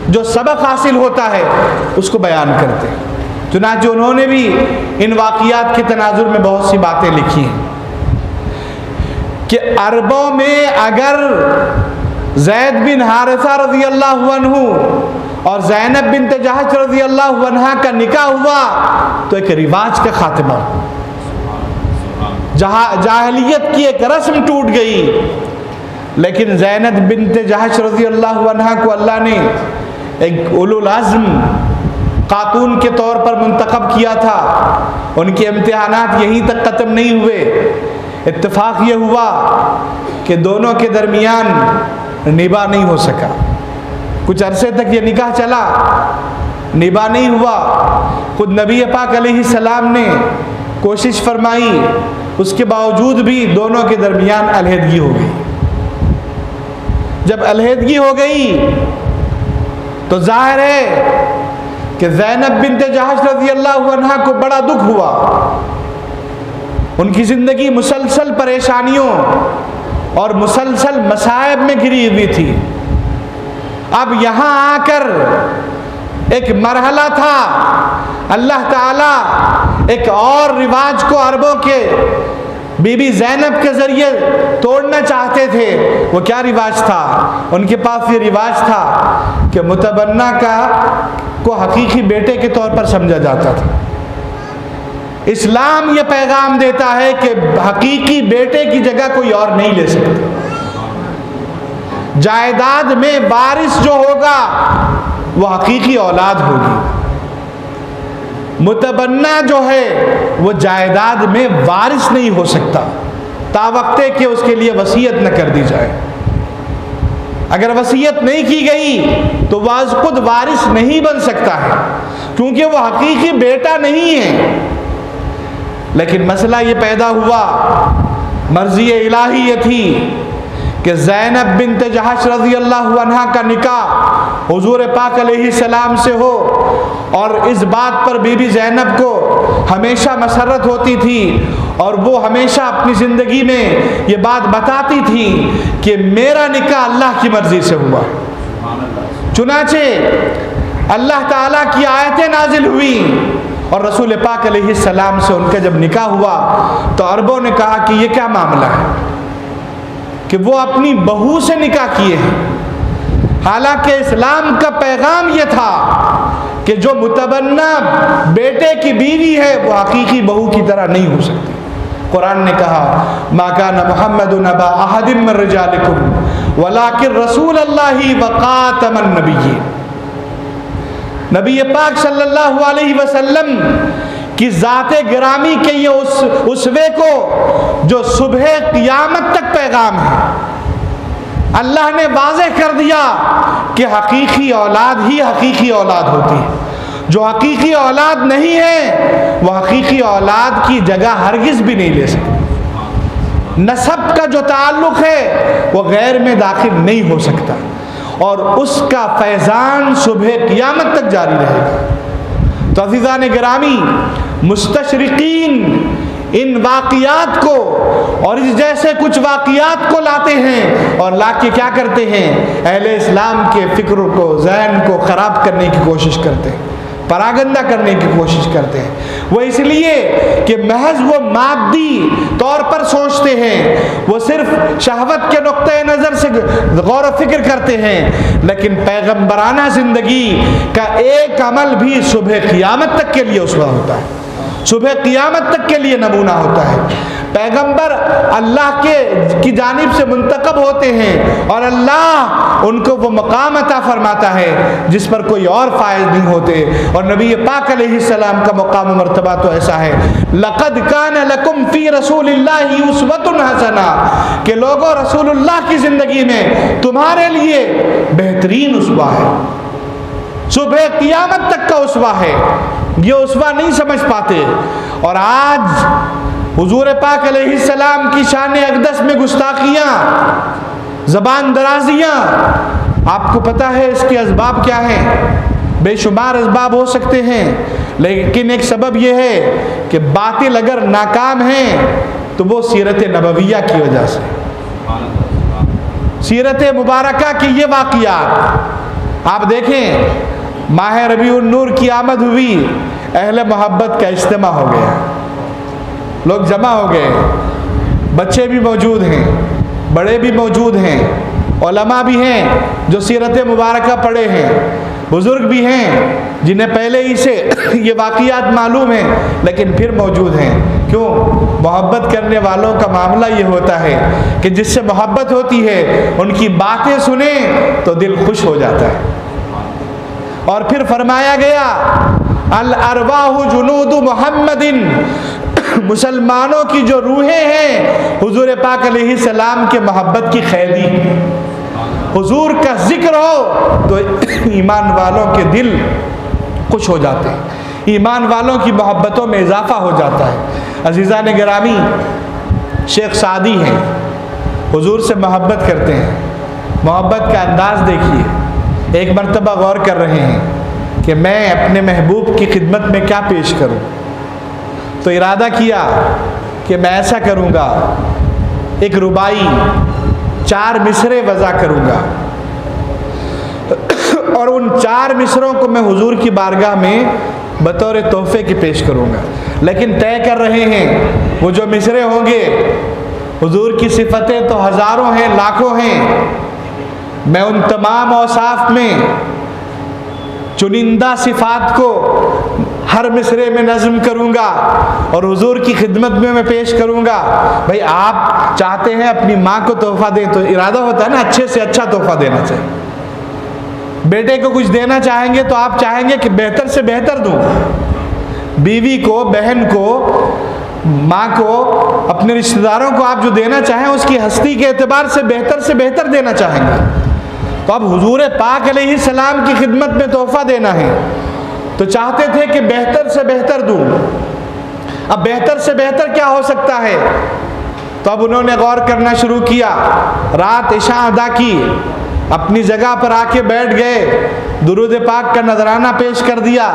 جو سبق حاصل ہوتا ہے، اس کو بیان کرتے ہیں. چنانچہ انہوں نے بھی ان واقعات کے تناظر میں بہت سی باتیں لکھی ہیں کہ عربوں میں اگر زید بن حارثہ رضی اللہ عنہ اور زینب بنت جہش رضی اللہ عنہ کا نکاح ہوا تو ایک رواج کا خاتمہ، جاہلیت کی ایک رسم ٹوٹ گئی. لیکن زینب بنت جہش رضی اللہ عنہ کو اللہ نے ایک اولو العزم خاتون کے طور پر منتخب کیا تھا. ان کے امتحانات یہیں تک ختم نہیں ہوئے. اتفاق یہ ہوا کہ دونوں کے درمیان نباہ نہیں ہو سکا. کچھ عرصے تک یہ نکاح چلا، نباہ نہیں ہوا. خود نبی پاک علیہ السلام نے کوشش فرمائی، اس کے باوجود بھی دونوں کے درمیان علیحدگی ہو گئی. جب علیحدگی ہو گئی تو ظاہر ہے کہ زینب بنت جہش رضی اللہ عنہ کو بڑا دکھ ہوا. ان کی زندگی مسلسل پریشانیوں اور مسلسل مصائب میں گھری ہوئی تھی. اب یہاں آ کر ایک مرحلہ تھا، اللہ تعالیٰ ایک اور رواج کو عربوں کے بی بی زینب کے ذریعے توڑنا چاہتے تھے. وہ کیا رواج تھا؟ ان کے پاس یہ رواج تھا کہ متبنہ کو حقیقی بیٹے کے طور پر سمجھا جاتا تھا. اسلام یہ پیغام دیتا ہے کہ حقیقی بیٹے کی جگہ کوئی اور نہیں لے سکتا. جائیداد میں وارث جو ہوگا وہ حقیقی اولاد ہوگی. متبنہ جو ہے وہ جائیداد میں وارث نہیں ہو سکتا تاوقتے کہ اس کے لیے وصیت نہ کر دی جائے. اگر وصیت نہیں کی گئی تو وہ خود وارث نہیں بن سکتا ہے، کیونکہ وہ حقیقی بیٹا نہیں ہے. لیکن مسئلہ یہ پیدا ہوا، مرضی الہی یہ تھی کہ زینب بنت جہش رضی اللہ عنہ کا نکاح حضور پاک علیہ السلام سے ہو. اور اس بات پر بی بی زینب کو ہمیشہ مسرت ہوتی تھی، اور وہ ہمیشہ اپنی زندگی میں یہ بات بتاتی تھی کہ میرا نکاح اللہ کی مرضی سے ہوا. چنانچہ اللہ تعالیٰ کی آیتیں نازل ہوئیں اور رسول پاک علیہ السلام سے ان کا جب نکاح ہوا تو عربوں نے کہا کہ یہ کیا معاملہ ہے کہ وہ اپنی بہو سے نکاح کیے ہیں. حالانکہ اسلام کا پیغام یہ تھا کہ جو متبنہ بیٹے کی بیوی ہے وہ حقیقی بہو کی طرح نہیں ہو سکتی. قرآن نے کہا ما کان محمد ابا احد من رجالکم ولکن رسول اللہ وخاتم النبیین. نبی پاک صلی اللہ علیہ وسلم کی ذات گرامی کے یہ اسوے کو جو صبح قیامت تک پیغام ہے. اللہ نے واضح کر دیا کہ حقیقی اولاد ہی حقیقی اولاد ہوتی ہے. جو حقیقی اولاد نہیں ہے وہ حقیقی اولاد کی جگہ ہرگز بھی نہیں لے سکتے. نسب کا جو تعلق ہے وہ غیر میں داخل نہیں ہو سکتا اور اس کا فیضان صبح قیامت تک جاری رہے گا. تو عزیزان گرامی، مستشرقین ان واقعات کو اور اس جیسے کچھ واقعات کو لاتے ہیں اور لا کے کیا کرتے ہیں؟ اہل اسلام کے فکر کو، ذہن کو خراب کرنے کی کوشش کرتے ہیں، پراگندہ کرنے کی کوشش کرتے ہیں. وہ اس لیے کہ محض وہ مادی طور پر سوچتے ہیں، وہ صرف شہوت کے نقطۂ نظر سے غور و فکر کرتے ہیں، لیکن پیغمبرانہ زندگی کا ایک عمل بھی صبح قیامت تک کے لیے اسوہ ہوتا ہے، صبح قیامت تک کے لیے نمونہ ہوتا ہے. پیغمبر اللہ کی جانب سے منتخب ہوتے ہیں اور اللہ ان کو وہ مقام عطا فرماتا ہے جس پر کوئی اور فائز نہیں ہوتے. اور نبی پاک علیہ السلام کا مقام و مرتبہ تو ایسا ہے، لَقَدْ كَانَ لَكُمْ فِي رَسُولِ اللَّهِ أُسْوَةٌ حَسَنَةٌ، کہ لوگوں رسول اللہ کی زندگی میں تمہارے لیے بہترین اسوہ ہے، صبح قیامت تک کا اسوہ ہے. یہ اسوہ نہیں سمجھ پاتے اور آج حضور پاک علیہ السلام کی شان اقدس میں گستاخیاں، زبان درازیاں، آپ کو پتہ ہے اس کے اسباب کیا ہیں؟ بے شمار اسباب ہو سکتے ہیں، لیکن ایک سبب یہ ہے کہ باطل اگر ناکام ہیں تو وہ سیرت نبویہ کی وجہ سے، سیرت مبارکہ کی یہ واقعات. آپ دیکھیں ماہ ربیع النور کی آمد ہوئی، اہل محبت کا اجتماع ہو گیا، لوگ جمع ہو گئے، بچے بھی موجود ہیں، بڑے بھی موجود ہیں، علماء بھی ہیں جو سیرت مبارکہ پڑھے ہیں، بزرگ بھی ہیں جنہیں پہلے ہی سے یہ واقعات معلوم ہیں لیکن پھر موجود ہیں. کیوں؟ محبت کرنے والوں کا معاملہ یہ ہوتا ہے کہ جس سے محبت ہوتی ہے ان کی باتیں سنیں تو دل خوش ہو جاتا ہے. اور پھر فرمایا گیا الارواح جنود محمد، مسلمانوں کی جو روحیں ہیں حضور پاک علیہ السلام کے محبت کی قیدی ہیں. حضور کا ذکر ہو تو ایمان والوں کے دل خوش ہو جاتے ہیں، ایمان والوں کی محبتوں میں اضافہ ہو جاتا ہے. عزیزان گرامی، شیخ سعدی ہیں، حضور سے محبت کرتے ہیں، محبت کا انداز دیکھیے. ایک مرتبہ غور کر رہے ہیں کہ میں اپنے محبوب کی خدمت میں کیا پیش کروں، تو ارادہ کیا کہ میں ایسا کروں گا، ایک ربائی 4 مصرے وضع کروں گا اور ان 4 مصروں کو میں حضور کی بارگاہ میں بطور تحفے کی پیش کروں گا. لیکن طے کر رہے ہیں وہ جو مصرے ہوں گے، حضور کی صفتیں تو ہزاروں ہیں، لاکھوں ہیں، میں ان تمام اوصاف میں چنندہ صفات کو ہر مصرے میں نظم کروں گا اور حضور کی خدمت میں پیش کروں گا. بھائی آپ چاہتے ہیں اپنی ماں کو تحفہ دیں تو ارادہ ہوتا ہے نا اچھے سے اچھا تحفہ دینا چاہیے. بیٹے کو کچھ دینا چاہیں گے تو آپ چاہیں گے کہ بہتر سے بہتر دوں. بیوی کو، بہن کو، ماں کو، اپنے رشتہ داروں کو آپ جو دینا چاہیں اس کی ہستی کے اعتبار سے بہتر دینا چاہیں گے. تو اب حضور پاک علیہ السلام کی خدمت میں تحفہ دینا ہے تو چاہتے تھے کہ بہتر سے بہتر دوں. اب بہتر سے بہتر کیا ہو سکتا ہے؟ تو اب انہوں نے غور کرنا شروع کیا، رات عشاء ادا کی، اپنی جگہ پر آ کے بیٹھ گئے، درود پاک کا نذرانہ پیش کر دیا.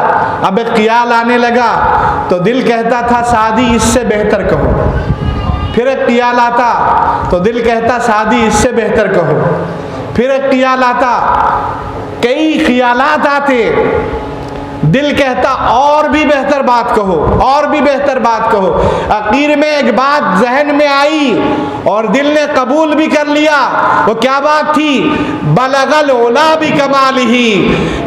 اب ایک خیال آنے لگا تو دل کہتا تھا سعدی اس سے بہتر کہو، پھر ایک خیال آتا تو دل کہتا سعدی اس سے بہتر کہو، پھر ایک خیال آتا، کئی خیالات آتے، دل کہتا اور بھی بہتر بات کہو، اور بھی بہتر بات کہو. آخر میں ایک بات ذہن میں آئی اور دل نے قبول بھی کر لیا. وہ کیا بات تھی؟ بلغ العلا بکمالہ،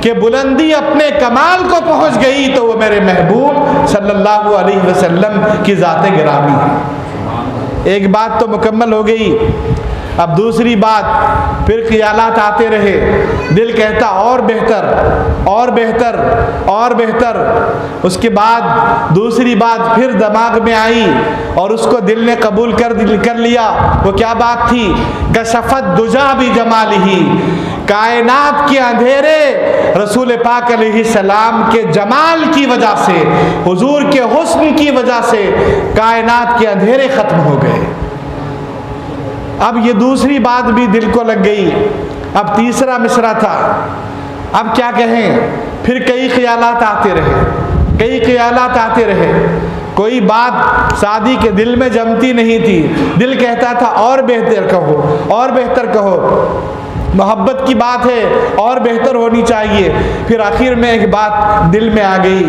کہ بلندی اپنے کمال کو پہنچ گئی تو وہ میرے محبوب صلی اللہ علیہ وسلم کی ذات گرامی ہے. ایک بات تو مکمل ہو گئی. اب دوسری بات پھر خیالات آتے رہے، دل کہتا اور بہتر اور بہتر اور بہتر. اس کے بعد دوسری بات پھر دماغ میں آئی اور اس کو دل نے قبول کر لیا. وہ کیا بات تھی؟ کشفت دجا بجمالہ، کائنات کے اندھیرے رسول پاک علیہ السلام کے جمال کی وجہ سے، حضور کے حسن کی وجہ سے کائنات کے اندھیرے ختم ہو گئے. اب یہ دوسری بات بھی دل کو لگ گئی. اب تیسرا مصرع تھا، اب کیا کہیں؟ پھر کئی خیالات آتے رہے، کئی خیالات آتے رہے. کوئی بات سعدی کے دل میں جمتی نہیں تھی، دل کہتا تھا اور بہتر کہو اور بہتر کہو. محبت کی بات ہے اور بہتر ہونی چاہیے. پھر آخر میں ایک بات دل میں آ گئی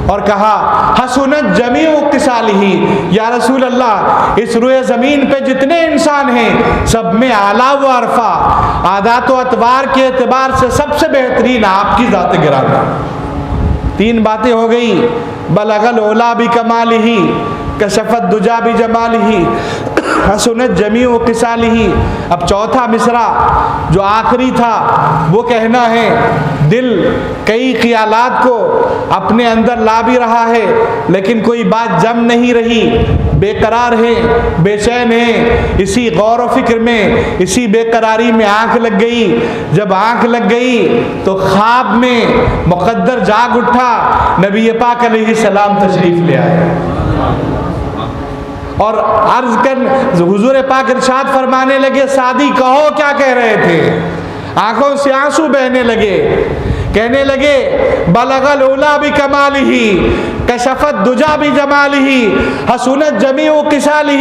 اور کہا حسنت جمیع خصالہ، یا رسول اللہ اس روئے زمین پہ جتنے انسان ہیں سب میں اعلیٰ و ارفع، عادات و اطوار کے اعتبار سے سب سے بہترین آپ کی ذات گرامی. تین باتیں ہو گئی. بلغ العلا بکمالہ، کشفت دجا بجمالہ، حسنت جمیع خصالہ. اب چوتھا مصرع جو آخری تھا وہ کہنا ہے، دل کئی خیالات کو اپنے اندر لا بھی رہا ہے لیکن کوئی بات جم نہیں رہی، بے قرار ہے، بے چین ہے. اسی غور و فکر میں، اسی بے قراری میں آنکھ لگ گئی. جب آنکھ لگ گئی تو خواب میں مقدر جاگ اٹھا، نبی پاک علیہ السلام تشریف لے آئے اور عرض کر حضور پاک ارشاد فرمانے لگے سعدی کہو کیا کہہ رہے تھے. آنکھوں سے آنسو بہنے لگے، کہنے لگے بلغ العلا بکمالہ، کشفت دجا بجمالہ، حسنت جمیع خصالہ.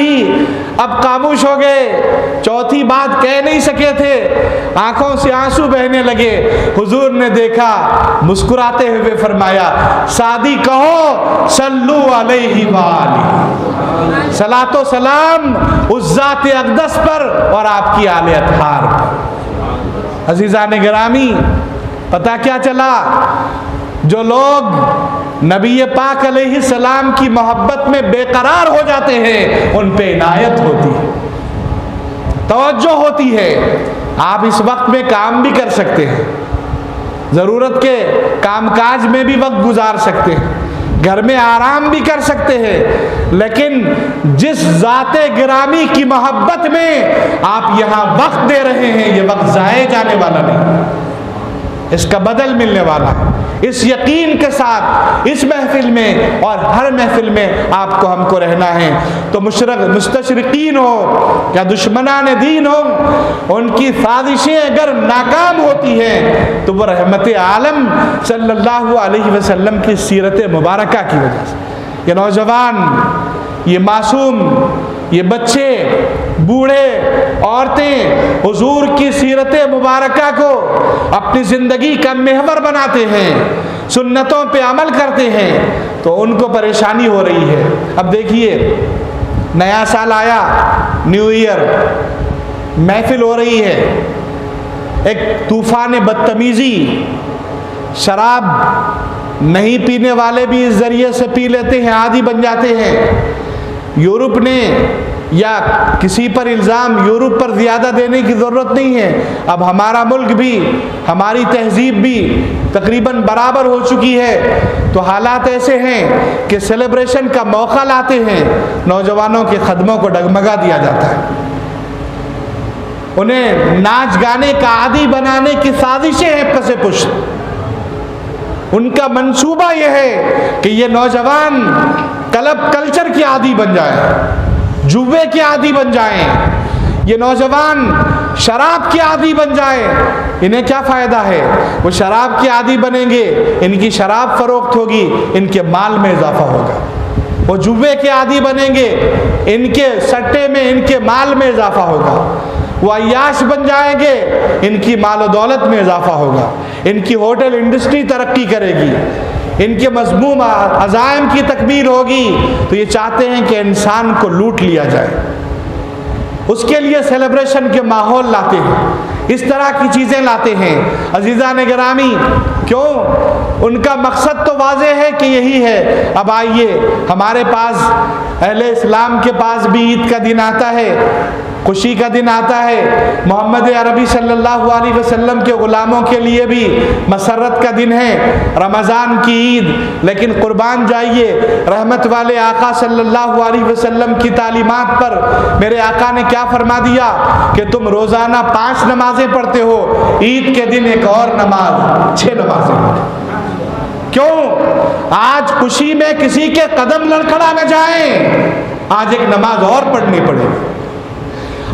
اب خاموش ہو گئے، چوتھی بات کہہ نہیں سکے تھے، آنکھوں سے آنسو بہنے لگے. حضور نے دیکھا، مسکراتے ہوئے فرمایا سعدی کہو صلو علیہ وآلہ، صلاۃ و سلام اس ذات اقدس پر اور آپ کی آل اطہار پر. عزیزان گرامی، پتہ کیا چلا؟ جو لوگ نبی پاک علیہ السلام کی محبت میں بے قرار ہو جاتے ہیں ان پہ عنایت ہوتی ہے، توجہ ہوتی ہے. آپ اس وقت میں کام بھی کر سکتے ہیں، ضرورت کے کام کاج میں بھی وقت گزار سکتے ہیں، گھر میں آرام بھی کر سکتے ہیں، لیکن جس ذات گرامی کی محبت میں آپ یہاں وقت دے رہے ہیں یہ وقت ضائع جانے والا نہیں، اس کا بدل ملنے والا ہے. اس یقین کے ساتھ اس محفل میں اور ہر محفل میں آپ کو ہم کو رہنا ہے. تو مستشرقین ہو یا دشمنان دین ہو، ان کی سازشیں اگر ناکام ہوتی ہیں تو وہ رحمت عالم صلی اللہ علیہ وسلم کی سیرت مبارکہ کی وجہ سے. یہ نوجوان، یہ معصوم، یہ بچے، بوڑھے، عورتیں حضور کی سیرت مبارکہ کو اپنی زندگی کا محور بناتے ہیں، سنتوں پہ عمل کرتے ہیں تو ان کو پریشانی ہو رہی ہے. اب دیکھیے نیا سال آیا، نیو ایئر، محفل ہو رہی ہے، ایک طوفان بدتمیزی، شراب نہیں پینے والے بھی اس ذریعے سے پی لیتے ہیں، عادی بن جاتے ہیں. یورپ نے یا کسی پر الزام یورپ پر زیادہ دینے کی ضرورت نہیں ہے، اب ہمارا ملک بھی، ہماری تہذیب بھی تقریباً برابر ہو چکی ہے. تو حالات ایسے ہیں کہ سیلیبریشن کا موقع لاتے ہیں، نوجوانوں کے قدموں کو ڈگمگا دیا جاتا ہے، انہیں ناچ گانے کا عادی بنانے کی سازشیں ہیں پس پشت. ان کا منصوبہ یہ ہے کہ یہ نوجوان کلب کلچر کے عادی بن جائیں، جوے کے عادی بن جائیں، یہ نوجوان شراب کے عادی بن جائیں. انہیں کیا فائدہ ہے؟ وہ شراب کے عادی بنیں گے، ان کی شراب فروخت ہوگی، ان کے مال میں اضافہ ہوگا. وہ جوے کے عادی بنیں گے، ان کے سٹے میں، ان کے مال میں اضافہ ہوگا. وہ عیاش بن جائیں گے، ان کی مال و دولت میں اضافہ ہوگا. ان کی ہوٹل انڈسٹری ترقی کرے گی، ان کے مذموم عزائم کی تکمیل ہوگی. تو یہ چاہتے ہیں کہ انسان کو لوٹ لیا جائے، اس کے لیے سیلیبریشن کے ماحول لاتے ہیں، اس طرح کی چیزیں لاتے ہیں. عزیزان گرامی، کیوں؟ ان کا مقصد تو واضح ہے کہ یہی ہے. اب آئیے، ہمارے پاس اہل اسلام کے پاس بھی عید کا دن آتا ہے، خوشی کا دن آتا ہے محمد عربی صلی اللہ علیہ وسلم کے غلاموں کے لیے بھی مسرت کا دن ہے، رمضان کی عید، لیکن قربان جائیے رحمت والے آقا صلی اللہ علیہ وسلم کی تعلیمات پر میرے آقا نے کیا فرما دیا کہ تم روزانہ 5 نمازیں پڑھتے ہو، عید کے دن ایک اور نماز 6 نمازیں پڑھو۔ کیوں؟ آج خوشی میں کسی کے قدم لڑکھڑا نہ جائیں، آج ایک نماز اور پڑھنی پڑے۔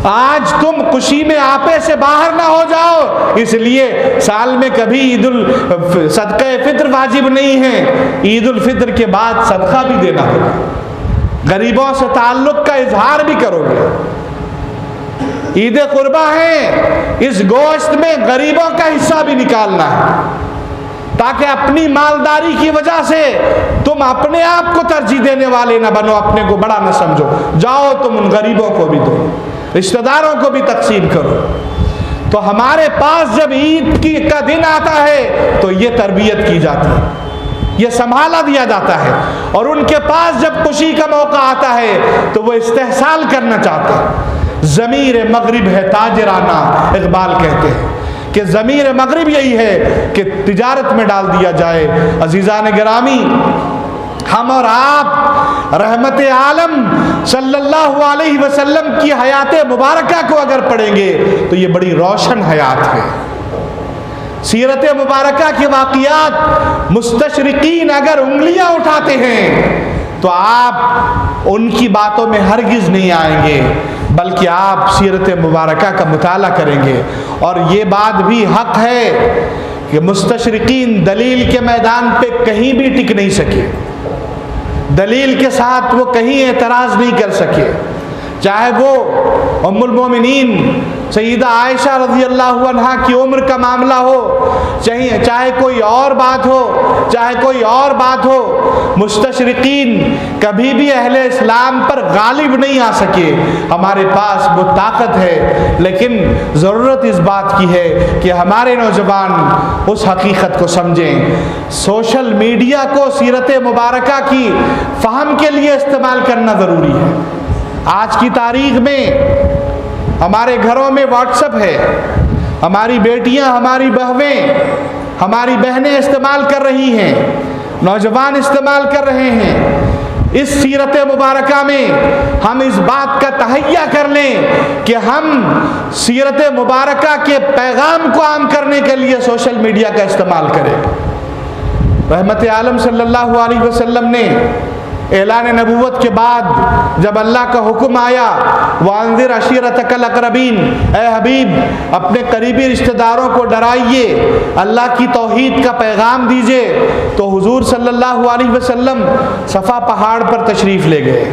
آج تم خوشی میں آپے سے باہر نہ ہو جاؤ، اس لیے سال میں کبھی صدقہ فطر واجب نہیں ہے، عید الفطر کے بعد صدقہ بھی دینا ہوگا، غریبوں سے تعلق کا اظہار بھی کرو گے۔ عید قربہ ہے، اس گوشت میں غریبوں کا حصہ بھی نکالنا ہے، تاکہ اپنی مالداری کی وجہ سے تم اپنے آپ کو ترجیح دینے والے نہ بنو، اپنے کو بڑا نہ سمجھو، جاؤ تم ان غریبوں کو بھی دو، رشتہ داروں کو بھی تقسیم کرو۔ تو ہمارے پاس جب عید کا دن آتا ہے تو یہ تربیت کی جاتی ہے، یہ سنبھالا دیا جاتا ہے، اور ان کے پاس جب خوشی کا موقع آتا ہے تو وہ استحصال کرنا چاہتے ہیں۔ ضمیر مغرب ہے تاجرانہ، اقبال کہتے ہیں کہ ضمیر مغرب یہی ہے کہ تجارت میں ڈال دیا جائے۔ عزیزان گرامی، ہم اور آپ رحمت عالم صلی اللہ علیہ وسلم کی حیات مبارکہ کو اگر پڑھیں گے تو یہ بڑی روشن حیات ہے۔ سیرت مبارکہ کے واقعات مستشرقین اگر انگلیاں اٹھاتے ہیں تو آپ ان کی باتوں میں ہرگز نہیں آئیں گے، بلکہ آپ سیرت مبارکہ کا مطالعہ کریں گے۔ اور یہ بات بھی حق ہے کہ مستشرقین دلیل کے میدان پہ کہیں بھی ٹک نہیں سکے، دلیل کے ساتھ وہ کہیں اعتراض نہیں کر سکے، چاہے وہ ام المومنین سیدہ عائشہ رضی اللہ عنہا کی عمر کا معاملہ ہو، چاہے کوئی اور بات ہو، چاہے کوئی اور بات ہو، مستشرقین کبھی بھی اہل اسلام پر غالب نہیں آ سکے۔ ہمارے پاس وہ طاقت ہے، لیکن ضرورت اس بات کی ہے کہ ہمارے نوجوان اس حقیقت کو سمجھیں۔ سوشل میڈیا کو سیرت مبارکہ کی فہم کے لیے استعمال کرنا ضروری ہے۔ آج کی تاریخ میں ہمارے گھروں میں واٹس ایپ ہے، ہماری بیٹیاں، ہماری بہویں، ہماری بہنیں استعمال کر رہی ہیں، نوجوان استعمال کر رہے ہیں۔ اس سیرت مبارکہ میں ہم اس بات کا تہیہ کر لیں کہ ہم سیرت مبارکہ کے پیغام کو عام کرنے کے لیے سوشل میڈیا کا استعمال کریں۔ رحمت عالم صلی اللہ علیہ وسلم نے اعلان نبوت کے بعد جب اللہ کا حکم آیا وَأَنذِرْ عَشِيرَتَكَ الْأَقْرَبِينَ، اے حبیب اپنے قریبی رشتہ داروں کو ڈرائیے، اللہ کی توحید کا پیغام دیجئے، تو حضور صلی اللہ علیہ وسلم صفا پہاڑ پر تشریف لے گئے،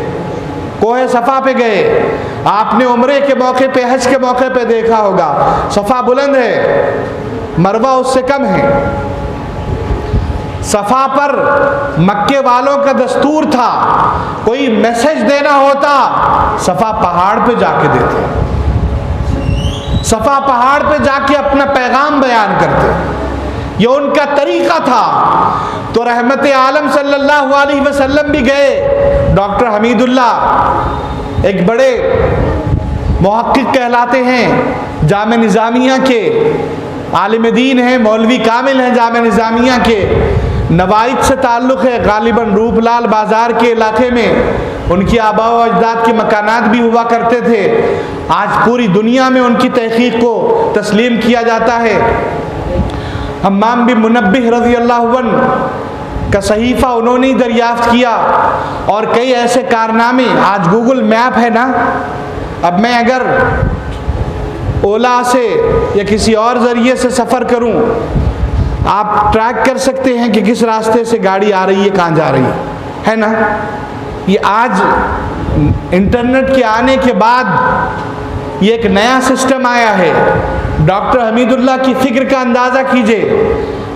کوہ صفا پہ گئے۔ آپ نے عمرے کے موقع پہ، حج کے موقع پہ دیکھا ہوگا، صفا بلند ہے، مروہ اس سے کم ہے۔ صفا پر مکے والوں کا دستور تھا، کوئی میسج دینا ہوتا صفا پہاڑ پہ جا کے دیتے، صفا پہاڑ پہ جا کے اپنا پیغام بیان کرتے، یہ ان کا طریقہ تھا۔ تو رحمت عالم صلی اللہ علیہ وسلم بھی گئے۔ ڈاکٹر حمید اللہ ایک بڑے محقق کہلاتے ہیں، جامع نظامیہ کے عالم دین ہیں، مولوی کامل ہیں، جامع نظامیہ کے، نوائد سے تعلق ہے، غالباً روپ لال بازار کے علاقے میں ان کی آباء و اجداد کے مکانات بھی ہوا کرتے تھے۔ آج پوری دنیا میں ان کی تحقیق کو تسلیم کیا جاتا ہے۔ حمام بن منبہ رضی اللہ عنہ کا صحیفہ انہوں نے دریافت کیا، اور کئی ایسے کارنامے۔ آج گوگل میپ ہے نا، اب میں اگر اولا سے یا کسی اور ذریعے سے سفر کروں، آپ ٹریک کر سکتے ہیں کہ کس راستے سے گاڑی آ رہی ہے، کہاں جا رہی ہے نا۔ یہ آج انٹرنیٹ کے آنے کے بعد یہ ایک نیا سسٹم آیا ہے۔ ڈاکٹر حمید اللہ کی فکر کا اندازہ کیجئے،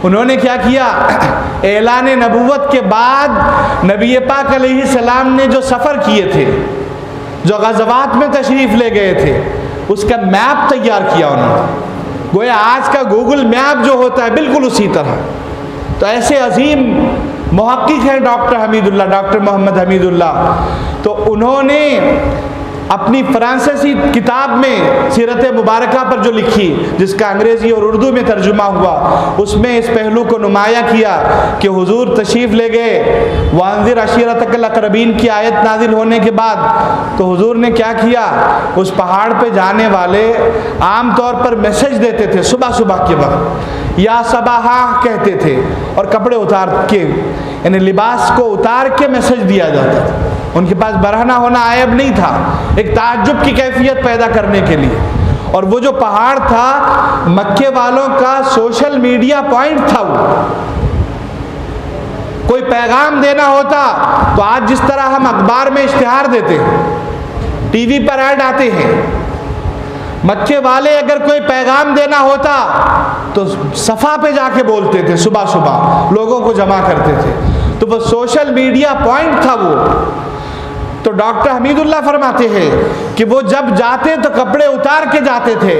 انہوں نے کیا کیا، اعلان نبوت کے بعد نبی پاک علیہ السلام نے جو سفر کیے تھے، جو غزوات میں تشریف لے گئے تھے، اس کا میپ تیار کیا انہوں نے، گویا آج کا گوگل میپ جو ہوتا ہے بالکل اسی طرح۔ تو ایسے عظیم محقق ہیں ڈاکٹر حمید اللہ، ڈاکٹر محمد حمید اللہ، تو انہوں نے اپنی فرانسیسی کتاب میں سیرت مبارکہ پر جو لکھی، جس کا انگریزی اور اردو میں ترجمہ ہوا، اس میں اس پہلو کو نمایاں کیا کہ حضور تشریف لے گئے وانذر عشیرتک الاقربین کی آیت نازل ہونے کے بعد، تو حضور نے کیا کیا، اس پہاڑ پہ جانے والے عام طور پر میسج دیتے تھے صبح صبح کے وقت، یا صباحا کہتے تھے، اور کپڑے اتار کے، یعنی لباس کو اتار کے میسج دیا جاتا تھا۔ ان کے پاس برہنہ ہونا عیب نہیں تھا، ایک تعجب کی کیفیت پیدا کرنے کے لیے۔ اور وہ جو پہاڑ تھا مکے والوں کا سوشل میڈیا پوائنٹ تھا، وہ کوئی پیغام دینا ہوتا تو آج جس طرح ہم اخبار میں اشتہار دیتے ہیں، ٹی وی پر ایڈ آتے ہیں، مکے والے اگر کوئی پیغام دینا ہوتا تو صفا پہ جا کے بولتے تھے، صبح صبح لوگوں کو جمع کرتے تھے، تو وہ سوشل میڈیا پوائنٹ تھا وہ۔ تو ڈاکٹر حمید اللہ فرماتے ہیں کہ وہ جب جاتے تو کپڑے اتار کے جاتے تھے،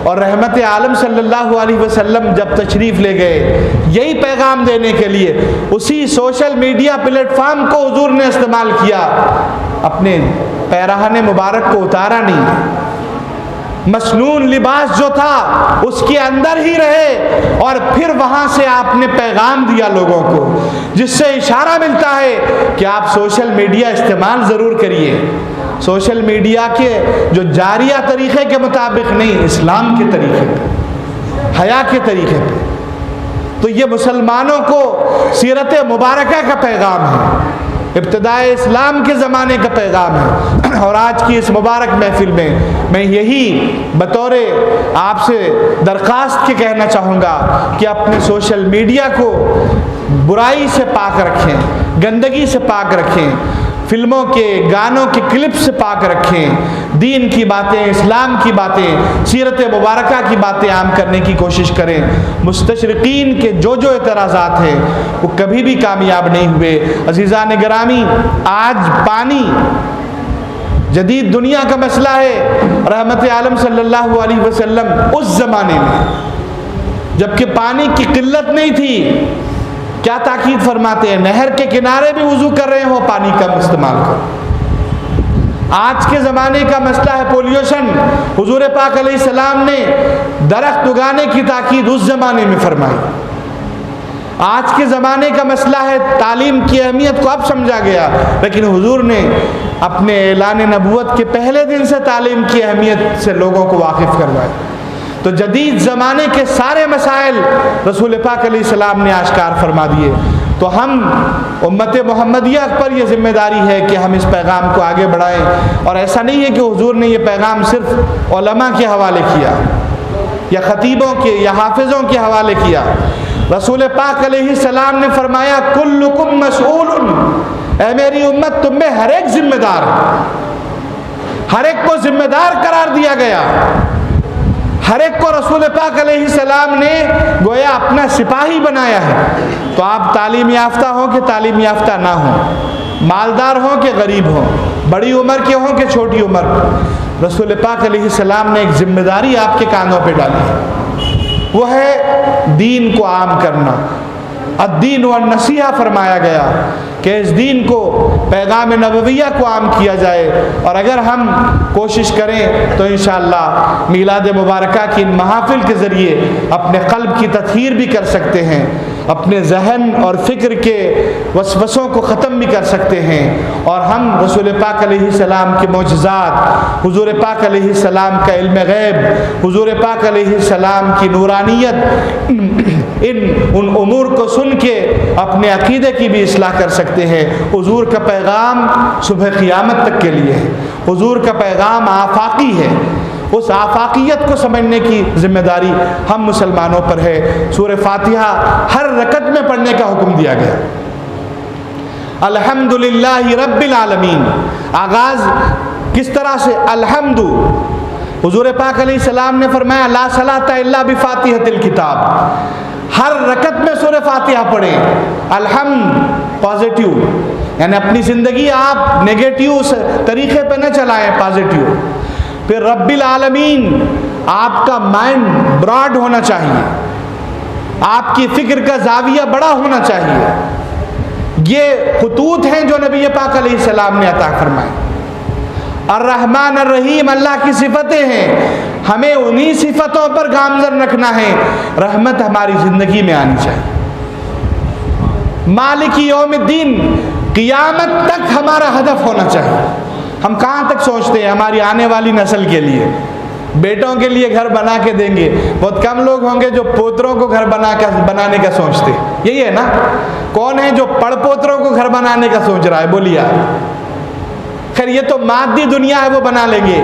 اور رحمت عالم صلی اللہ علیہ وسلم جب تشریف لے گئے یہی پیغام دینے کے لیے، اسی سوشل میڈیا پلیٹ فارم کو حضور نے استعمال کیا، اپنے پیراہن مبارک کو اتارا نہیں، مسنون لباس جو تھا اس کے اندر ہی رہے، اور پھر وہاں سے آپ نے پیغام دیا لوگوں کو، جس سے اشارہ ملتا ہے کہ آپ سوشل میڈیا استعمال ضرور کریے، سوشل میڈیا کے جو جاریہ طریقے کے مطابق نہیں، اسلام کے طریقے پہ، حیا کے طریقے پہ۔ تو یہ مسلمانوں کو سیرت مبارکہ کا پیغام ہے، ابتدائے اسلام کے زمانے کا پیغام ہے۔ اور آج کی اس مبارک محفل میں میں یہی بطور آپ سے درخواست کے کہنا چاہوں گا کہ اپنے سوشل میڈیا کو برائی سے پاک رکھیں، گندگی سے پاک رکھیں، فلموں کے گانوں کے کلپ سے پاک رکھیں، دین کی باتیں، اسلام کی باتیں، سیرت مبارکہ کی باتیں عام کرنے کی کوشش کریں۔ مستشرقین کے جو اعتراضات ہیں وہ کبھی بھی کامیاب نہیں ہوئے۔ عزیزان گرامی، آج پانی جدید دنیا کا مسئلہ ہے، رحمت عالم صلی اللہ علیہ وسلم اس زمانے میں جبکہ پانی کی قلت نہیں تھی، کیا تاکید فرماتے ہیں، نہر کے کنارے بھی وضو کر رہے ہو، پانی کم استعمال کرو۔ آج کے زمانے کا مسئلہ ہے پولیوشن، حضور پاک علیہ السلام نے درخت اگانے کی تاکید اس زمانے میں فرمائی۔ آج کے زمانے کا مسئلہ ہے تعلیم کی اہمیت کو اب سمجھا گیا، لیکن حضور نے اپنے اعلان نبوت کے پہلے دن سے تعلیم کی اہمیت سے لوگوں کو واقف کروایا۔ تو جدید زمانے کے سارے مسائل رسول پاک علیہ السلام نے آشکار فرما دیے۔ تو ہم امت محمدیہ پر یہ ذمہ داری ہے کہ ہم اس پیغام کو آگے بڑھائیں، اور ایسا نہیں ہے کہ حضور نے یہ پیغام صرف علماء کے حوالے کیا یا خطیبوں کے یا حافظوں کے حوالے کیا۔ رسول پاک علیہ السلام نے فرمایا کلکم مسئول، اے میری امت تم میں ہر ایک ذمہ دار، ہر ایک کو ذمہ دار قرار دیا گیا، ہر ایک کو رسول پاک علیہ السلام نے گویا اپنا سپاہی بنایا ہے۔ تو آپ تعلیم یافتہ ہوں کہ تعلیم یافتہ نہ ہوں، مالدار ہوں کہ غریب ہوں، بڑی عمر کے ہوں کہ چھوٹی عمر، رسول پاک علیہ السلام نے ایک ذمہ داری آپ کے کاندھوں پہ ڈالی ہے، وہ ہے دین کو عام کرنا۔ الدین والنصیحہ فرمایا گیا کہ اس دین کو، پیغام نبویہ کو عام کیا جائے، اور اگر ہم کوشش کریں تو انشاءاللہ میلاد مبارکہ کی ان محافل کے ذریعے اپنے قلب کی تطہیر بھی کر سکتے ہیں، اپنے ذہن اور فکر کے وسوسوں کو ختم بھی کر سکتے ہیں، اور ہم رسول پاک علیہ السلام کے معجزات، حضور پاک علیہ السلام کا علم غیب، حضور پاک علیہ السلام کی نورانیت، ان امور کو سن کے اپنے عقیدے کی بھی اصلاح کر سکتے ہیں۔ حضور کا پیغام صبح قیامت تک کے لیے ہے، حضور کا پیغام آفاقی ہے، اس آفاقیت کو سمجھنے کی ذمہ داری ہم مسلمانوں پر ہے۔ سورہ فاتحہ ہر رکعت میں پڑھنے کا حکم دیا گیا۔ الحمدللہ رب العالمین، آغاز کس طرح سے؟ الحمد، حضور پاک علیہ السلام نے فرمایا لا صلاۃ الا بفاتحۃ الکتاب، ہر رکعت میں سورہ فاتحہ پڑھیں۔ الحمد پازیٹیو، یعنی اپنی زندگی آپ نیگیٹیو طریقے پہ نہ چلائیں، پازیٹیو۔ پھر رب العالمین، آپ کا مائنڈ براڈ ہونا چاہیے، آپ کی فکر کا زاویہ بڑا ہونا چاہیے۔ یہ خطوط ہیں جو نبی پاک علیہ السلام نے عطا فرمائے۔ الرحمن الرحیم اللہ کی صفتیں ہیں، ہمیں انہی صفتوں پر گامزن رکھنا ہے، رحمت ہماری زندگی میں آنی چاہیے۔ مالک یوم الدین قیامت تک ہمارا ہدف ہونا چاہیے۔ ہم کہاں تک سوچتے ہیں ہماری آنے والی نسل کے لیے؟ بیٹوں کے لیے گھر بنا کے دیں گے، بہت کم لوگ ہوں گے جو پوتروں کو گھر بنانے کا سوچتے، یہی ہے نا؟ کون ہے جو پڑ پوتروں کو گھر بنانے کا سوچ رہا ہے؟ بولیے آپ۔ خیر یہ تو مادی دنیا ہے، وہ بنا لیں گے،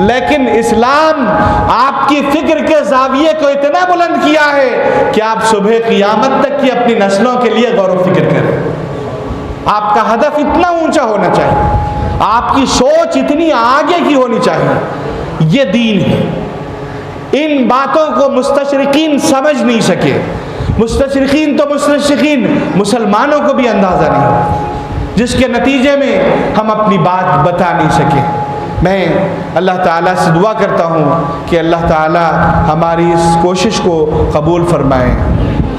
لیکن اسلام آپ کی فکر کے زاویے کو اتنا بلند کیا ہے کہ آپ صبح قیامت تک کی اپنی نسلوں کے لیے غور و فکر کریں۔ آپ کا ہدف اتنا اونچا ہونا چاہیے، آپ کی سوچ اتنی آگے کی ہونی چاہیے۔ یہ دین ہے۔ ان باتوں کو مستشرقین سمجھ نہیں سکے۔ مستشرقین تو مستشرقین، مسلمانوں کو بھی اندازہ نہیں، جس کے نتیجے میں ہم اپنی بات بتا نہیں سکے۔ میں اللہ تعالیٰ سے دعا کرتا ہوں کہ اللہ تعالیٰ ہماری اس کوشش کو قبول فرمائے۔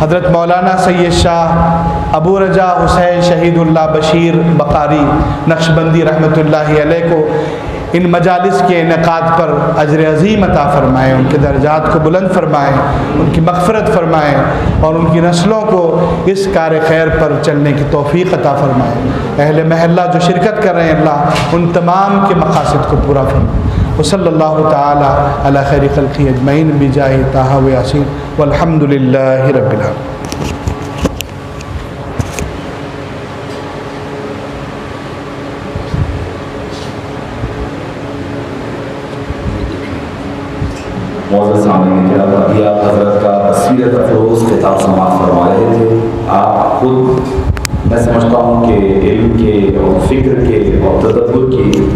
حضرت مولانا سید شاہ ابو رجا حسین شہید اللہ بشیر بقاری نقشبندی رحمۃ اللہ علیہ کو ان مجالس کے انعقاد پر اجر عظیم عطا فرمائیں، ان کے درجات کو بلند فرمائیں، ان کی مغفرت فرمائیں، اور ان کی نسلوں کو اس کار خیر پر چلنے کی توفیق عطا فرمائیں۔ اہل محلہ جو شرکت کر رہے ہیں اللہ ان تمام کے مقاصد کو پورا فرمائیں۔ وصلی اللہ تعالی علی خیر خلقہ اجمعین بجاہ طہ و یاسین والحمد للہ رب العالمین۔ معزز سامعین کرام، ابھی آپ حضرت کا بصیرت افروز کتاب سماعت فرما رہے تھے۔ آپ خود میں سمجھتا ہوں کہ علم کے اور فکر کے اور تدبر کی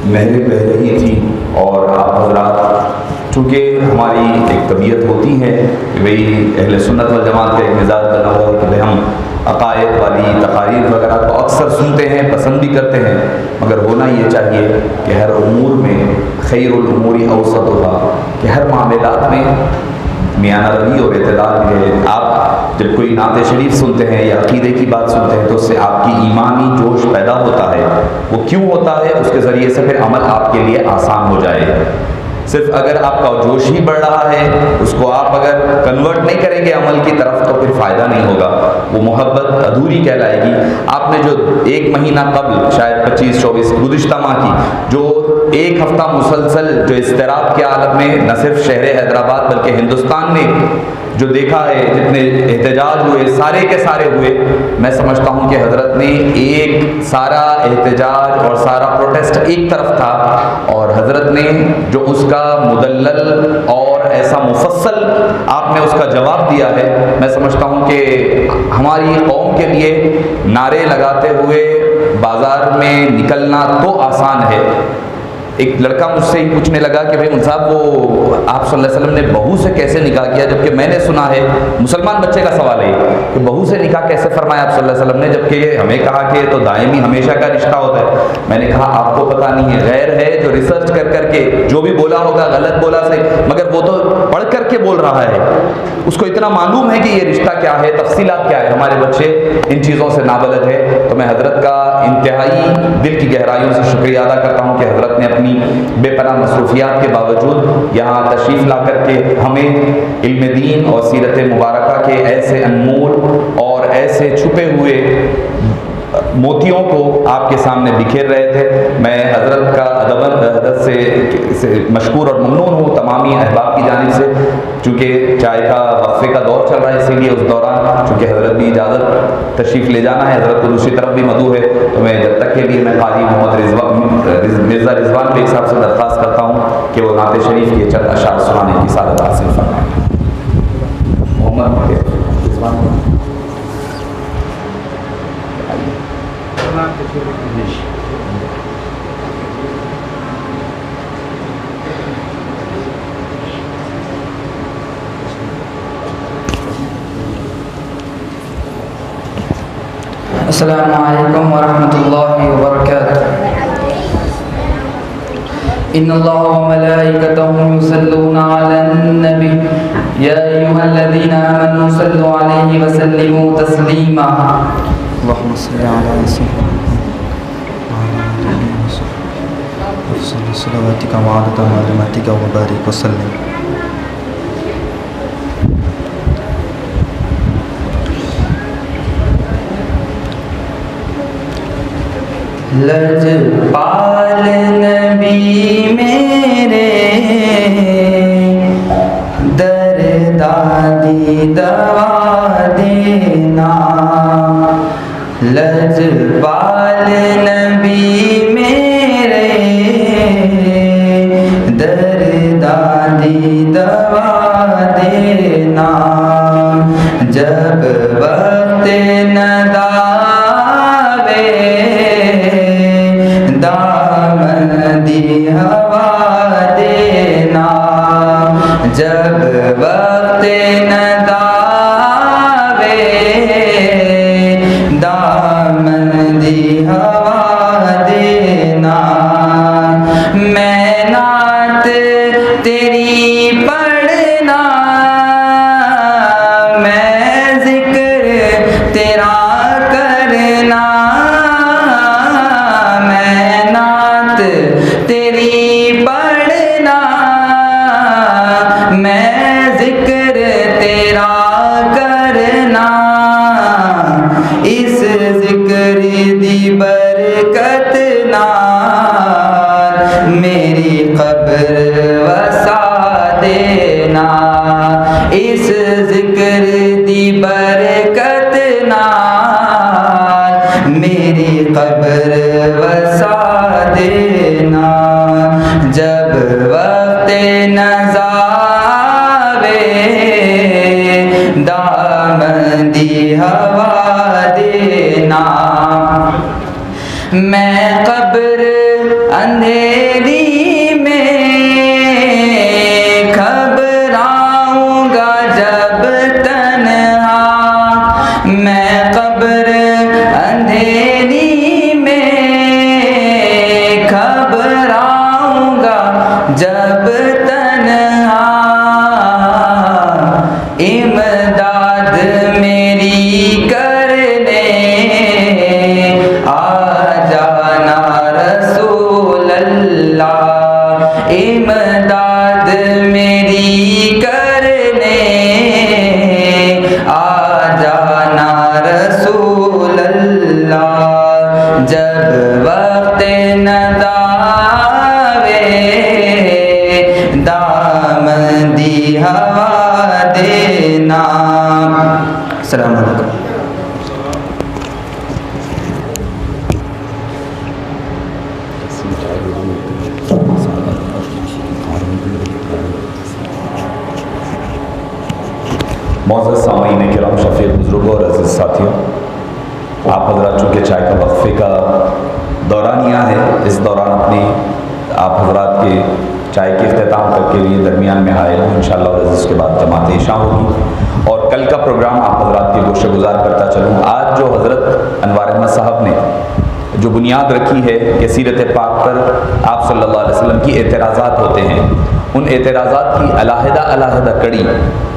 نہریں بہہ رہی تھیں، اور آپ حضرات چونکہ ہماری ایک طبیعت ہوتی ہے کہ بھئی اہل سنت والجماعت کا ایک مزاج بنا ہوا ہے کہ بھئی ہم عقائد والی تقاریر وغیرہ کو اکثر سنتے ہیں، پسند بھی کرتے ہیں، مگر ہونا یہ چاہیے کہ ہر امور میں خیر الامور اوسطھا، کہ ہر معاملات میں میانہ روی اور اعتدال بھی ہے۔ آپ جب کوئی نعت شریف سنتے ہیں یا عقیدے کی بات سنتے ہیں تو اس سے آپ کی ایمانی جوش پیدا ہوتا ہے۔ وہ کیوں ہوتا ہے؟ اس کے ذریعے سے پھر عمل آپ کے لیے آسان ہو جائے۔ صرف اگر آپ کا جوش ہی بڑھ رہا ہے، اس کو آپ اگر کنورٹ نہیں کریں گے عمل کی طرف تو پھر فائدہ نہیں ہوگا، وہ محبت ادھوری کہلائے گی۔ آپ نے جو ایک مہینہ قبل شاید 25-24 گزشتہ ماہ کی جو ایک ہفتہ مسلسل جو اضطراب کے عالم میں نہ صرف شہر حیدرآباد بلکہ ہندوستان نے جو دیکھا ہے، جتنے احتجاج ہوئے سارے کے سارے ہوئے، میں سمجھتا ہوں کہ حضرت نے ایک سارا احتجاج اور سارا پروٹیسٹ ایک طرف تھا، اور حضرت نے جو اس کا مدلل اور ایسا مفصل آپ نے اس کا جواب دیا ہے، میں سمجھتا ہوں کہ ہماری قوم کے لیے نعرے لگاتے ہوئے بازار میں نکلنا تو آسان ہے۔ ایک لڑکا مجھ سے ہی پوچھنے لگا کہ بھائی صاحب وہ آپ صلی اللہ علیہ وسلم نے بہو سے کیسے نکاح کیا، جبکہ میں نے سنا ہے، مسلمان بچے کا سوال ہے کہ بہو سے نکاح کیسے فرمایا آپ صلی اللہ علیہ وسلم نے، جبکہ ہمیں کہا کہ تو دائمی ہمیشہ کا رشتہ ہوتا ہے۔ میں نے کہا آپ کو پتہ نہیں ہے، غیر ہے جو ریسرچ کر کے جو بھی بولا ہوگا غلط بولا صحیح، مگر وہ تو پڑھ کر کے بول رہا ہے، اس کو اتنا معلوم ہے کہ یہ رشتہ کیا ہے، تفصیلات کیا ہے۔ ہمارے بچے ان چیزوں سے نابلد ہے، تو میں حضرت کا انتہائی دل کی گہرائیوں سے شکریہ ادا کرتا ہوں کہ حضرت نے اپنی بے پناہ مصروفیات کے باوجود یہاں تشریف لا کر کے ہمیں علم دین اور سیرت مبارکہ کے ایسے انمول اور ایسے چھپے ہوئے موتیوں کو آپ کے سامنے بکھیر رہے تھے۔ میں حضرت کا حضرت سے مشکور اور ممنون ہوں تمامی احباب کی جانب سے، چونکہ چائے کا وقفے کا دور چل رہا ہے، اسی لیے اس دوران چونکہ حضرت بھی اجازت تشریف لے جانا ہے، حضرت کو دوسری طرف بھی مدعو ہے، تو میں جب تک کے لیے میں قاری محمد مرزا رضوان بیگ صاحب سے درخواست کرتا ہوں کہ وہ نعت شریف کے چند اشعار سنانے کی سعادت حاصل فرمائیں۔ محمد رضوان السلام علیکم ورحمۃ اللہ وبرکاتہ۔ ان اللہ وملائکتہ یصلون علی النبی یا ایھا الذین آمنوا صلوا علیہ وسلموا تسلیما۔ اللهم صل على سيدنا صلواتك وعدد معلوماتك وبارك وسلم. لجپال نبی میرے دردادی دوا دینا. لجپال نبی میرے دردادی دوا دینا. جب وقت نداوے دامن دی ہوا دینا. جب وقت نداوے دامن دی ہوا دینا. میں نعت تیری پڑھنا میں ذکر تیرا کرنا. میں نعت تیری پڑھنا میں ذکر تیرا کرنا. اس ذکر دی برکت نال میری قبر وسا دینا. اس ذکر دی برکت نال میری قبر وسا دینا. جب وقت نزاوے دامن دی ہوا دینا. میں قبر اندھیری میں گھبراؤں گا جب تنہا. میں قبر اندھیری میں گھبراؤں گا جب تنہا. امداد میری کرنے آ جانا رسول اللہ. امداد میری کرنے آ جانا رسول اللہ. جب وقت نداوے دامن دی ہوا دینا. السلام علیکم. معزز سامعین کرام، شفیق بزرگوں اور عزیز ساتھیوں، آپ حضرات چونکہ چائے کا وقفے کا دورانیہ ہے، اس دوران اپنی آپ حضرات کے چائے کے اختتام کر کے لیے درمیان میں حائل ہوں. انشاءاللہ اور اس کے بعد جماعت عشاء ہوگی اور کل کا پروگرام آپ حضرات کے گوشے گزار کرتا چلوں. آج جو حضرت انوار احمد صاحب نے جو بنیاد رکھی ہے کہ سیرت پاک پر آپ صلی اللہ علیہ وسلم کی اعتراضات ہوتے ہیں، ان اعتراضات کی علیحدہ کڑی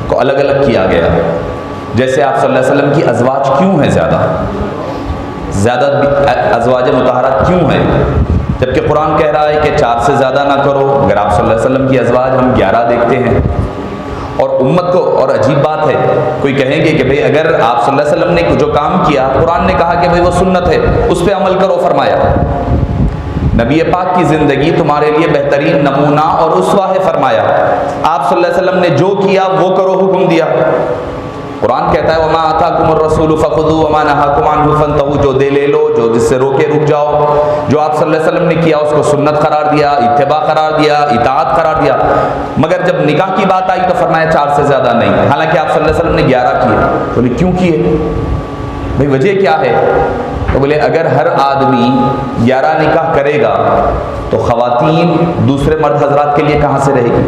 کو الگ الگ کیا گیا ہے. جیسے آپ صلی اللہ علیہ وسلم کی ازواج کیوں ہیں زیادہ ازواج مطہرات کیوں ہیں، جبکہ قرآن کہہ رہا ہے کہ 4 سے زیادہ نہ کرو. اگر آپ صلی اللہ علیہ وسلم کی ازواج ہم 11 دیکھتے ہیں. اور امت کو، اور عجیب بات ہے، کوئی کہیں گے کہ بھئی اگر آپ صلی اللہ علیہ وسلم نے جو کام کیا، قرآن نے کہا کہ بھئی وہ سنت ہے، اس پہ عمل کرو فرمایا. نبی پاک کی زندگی تمہارے لیے بہترین نمونہ اور اسوہ ہے فرمایا. آپ صلی اللہ علیہ وسلم نے جو کیا وہ کرو حکم دیا. قرآن کہتا ہے وَمَا آتَاكُمُ الرَّسُولُ فَخُذُوهُ وَمَا نَهَاكُمْ عَنْهُ فَانْتَهُوا. جو دے لے لو، جو جس سے روکے رک جاؤ. جو آپ صلی اللہ علیہ وسلم نے کیا اس کو سنت قرار دیا، اتباع قرار دیا، اطاعت قرار دیا. مگر جب نکاح کی بات آئی تو فرمایا 4 سے زیادہ نہیں، حالانکہ آپ صلی اللہ علیہ وسلم نے 11 کیے. بولے کیوں کیے بھئی، وجہ کیا ہے؟ تو بولے اگر ہر آدمی 11 نکاح کرے گا تو خواتین دوسرے مرد حضرات کے لیے کہاں سے رہے گی،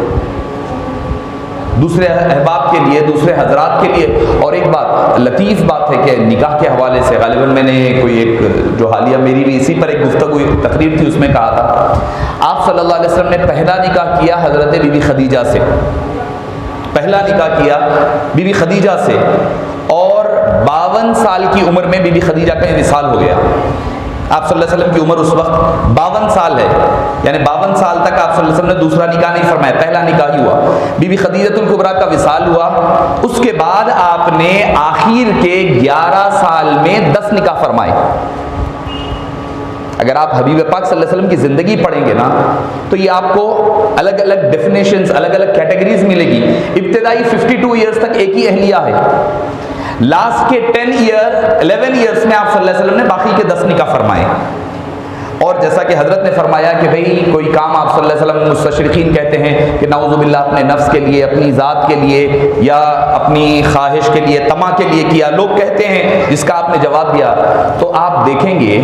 دوسرے احباب کے لیے، دوسرے حضرات کے لیے. اور ایک بات لطیف بات ہے کہ نکاح کے حوالے سے غالباً میں نے کوئی ایک جو حالیہ میری بھی اسی پر ایک گفتگو تقریر تھی، اس میں کہا تھا آپ صلی اللہ علیہ وسلم نے پہلا نکاح کیا حضرت بی بی خدیجہ سے. پہلا نکاح کیا بی بی خدیجہ سے، اور 52 سال کی عمر میں بی بی خدیجہ کا انتقال ہو گیا. آپ صلی اللہ علیہ وسلم کی عمر اس وقت 52 سال ہے، یعنی 52 سال تک آپ صلی اللہ علیہ وسلم نے دوسرا نکاح نہیں فرمایا، پہلا نکاح ہی ہوا۔ بی بی خدیجہ الکبریٰ کا وصال ہوا، اس کے بعد آپ نے آخر کے 11 سال میں 10 نکاح فرمائے۔ اگر آپ حبیب پاک صلی اللہ علیہ وسلم کی زندگی پڑھیں گے نا تو یہ آپ کو الگ الگ ڈیفینیشنز، الگ الگ کیٹیگریز ملے گی۔ ابتدائی 52 ایئرز تک ایک ہی اہلیہ ہے، لاسٹ کے 11 ایئرز میں آپ صلی اللہ علیہ وسلم نے باقی کے 10 نکاح فرمائے۔ اور جیسا کہ حضرت نے فرمایا کہ بھئی کوئی کام آپ صلی اللہ علیہ وسلم، مستشرقین کہتے ہیں کہ نعوذ باللہ اپنے نفس کے لیے، اپنی ذات کے لیے یا اپنی خواہش کے لیے، طمع کے لیے کیا، لوگ کہتے ہیں، جس کا آپ نے جواب دیا۔ تو آپ دیکھیں گے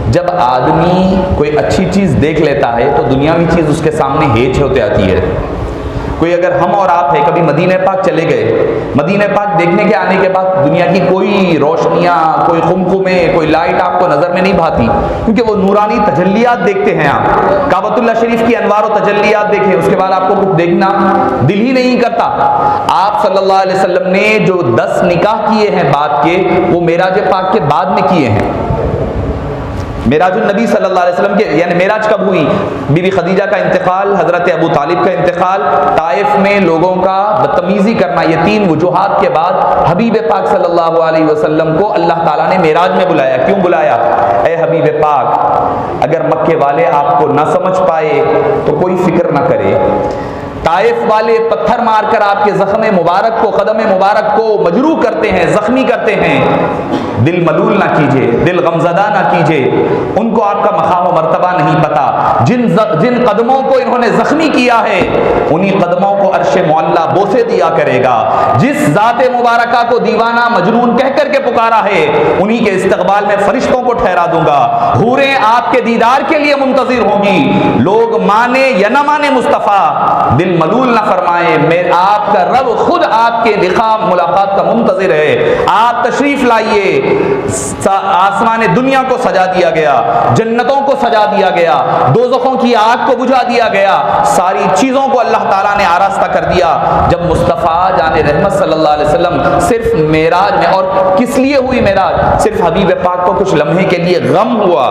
جب آدمی کوئی اچھی چیز دیکھ لیتا ہے تو دنیاوی چیز اس کے سامنے ہیچ ہوتے آتی ہے۔ کوئی اگر ہم اور آپ ہیں کبھی مدینہ پاک چلے گئے، مدینہ پاک دیکھنے کے آنے کے بعد دنیا کی کوئی روشنیاں، کوئی خمخمیں، کوئی لائٹ آپ کو نظر میں نہیں بھاتی، کیونکہ وہ نورانی تجلیات دیکھتے ہیں۔ آپ کعبۃ اللہ شریف کی انوار و تجلیات دیکھیں، اس کے بعد آپ کو کچھ دیکھنا دل ہی نہیں کرتا۔ آپ صلی اللہ علیہ وسلم نے جو 10 نکاح کیے ہیں بعد کے، وہ معراج پاک کے بعد میں کیے ہیں۔ معراج النبی صلی اللہ علیہ وسلم کے، یعنی معراج کب ہوئی؟ بی بی خدیجہ کا انتقال، حضرت ابو طالب کا انتقال، طائف میں لوگوں کا بدتمیزی کرنا، یہ 3 وجوہات کے بعد حبیب پاک صلی اللہ علیہ وسلم کو اللہ تعالیٰ نے معراج میں بلایا۔ کیوں بلایا؟ اے حبیب پاک، اگر مکے والے آپ کو نہ سمجھ پائے تو کوئی فکر نہ کرے، طائف والے پتھر مار کر آپ کے زخم مبارک کو، قدم مبارک کو مجروح کرتے ہیں، زخمی کرتے ہیں، دل ملول نہ کیجئے، دل غمزدہ نہ کیجئے، ان کو آپ کا مقام و مرتبہ نہیں پتا۔ جن قدموں کو انہوں نے زخمی کیا ہے انہی قدموں کو عرش معلیٰ بوسے دیا کرے گا۔ جس ذات مبارکہ کو دیوانہ مجنون کہہ کر کے پکارا ہے انہی کے استقبال میں فرشتوں کو ٹھہرا دوں گا۔ حوریں آپ کے دیدار کے لیے منتظر ہوں گی، لوگ مانے یا نہ مانے مصطفیٰ، دل ملول نہ فرمائے، میں آپ کا رب خود آپ کے لقاء ملاقات کا منتظر ہے۔ آپ تشریف لائیے۔ آسمان دنیا کو سجا دیا گیا، جنتوں کو سجا دیا گیا، دوزخوں کی آگ کو بجھا دیا گیا، ساری چیزوں کو اللہ تعالیٰ نے آراستہ کر دیا۔ جب مصطفیٰ جان رحمت صلی اللہ علیہ وسلم صرف معراج میں، اور کس لیے ہوئی معراج؟ صرف حبیب پاک کو کچھ لمحے کے لیے غم ہوا،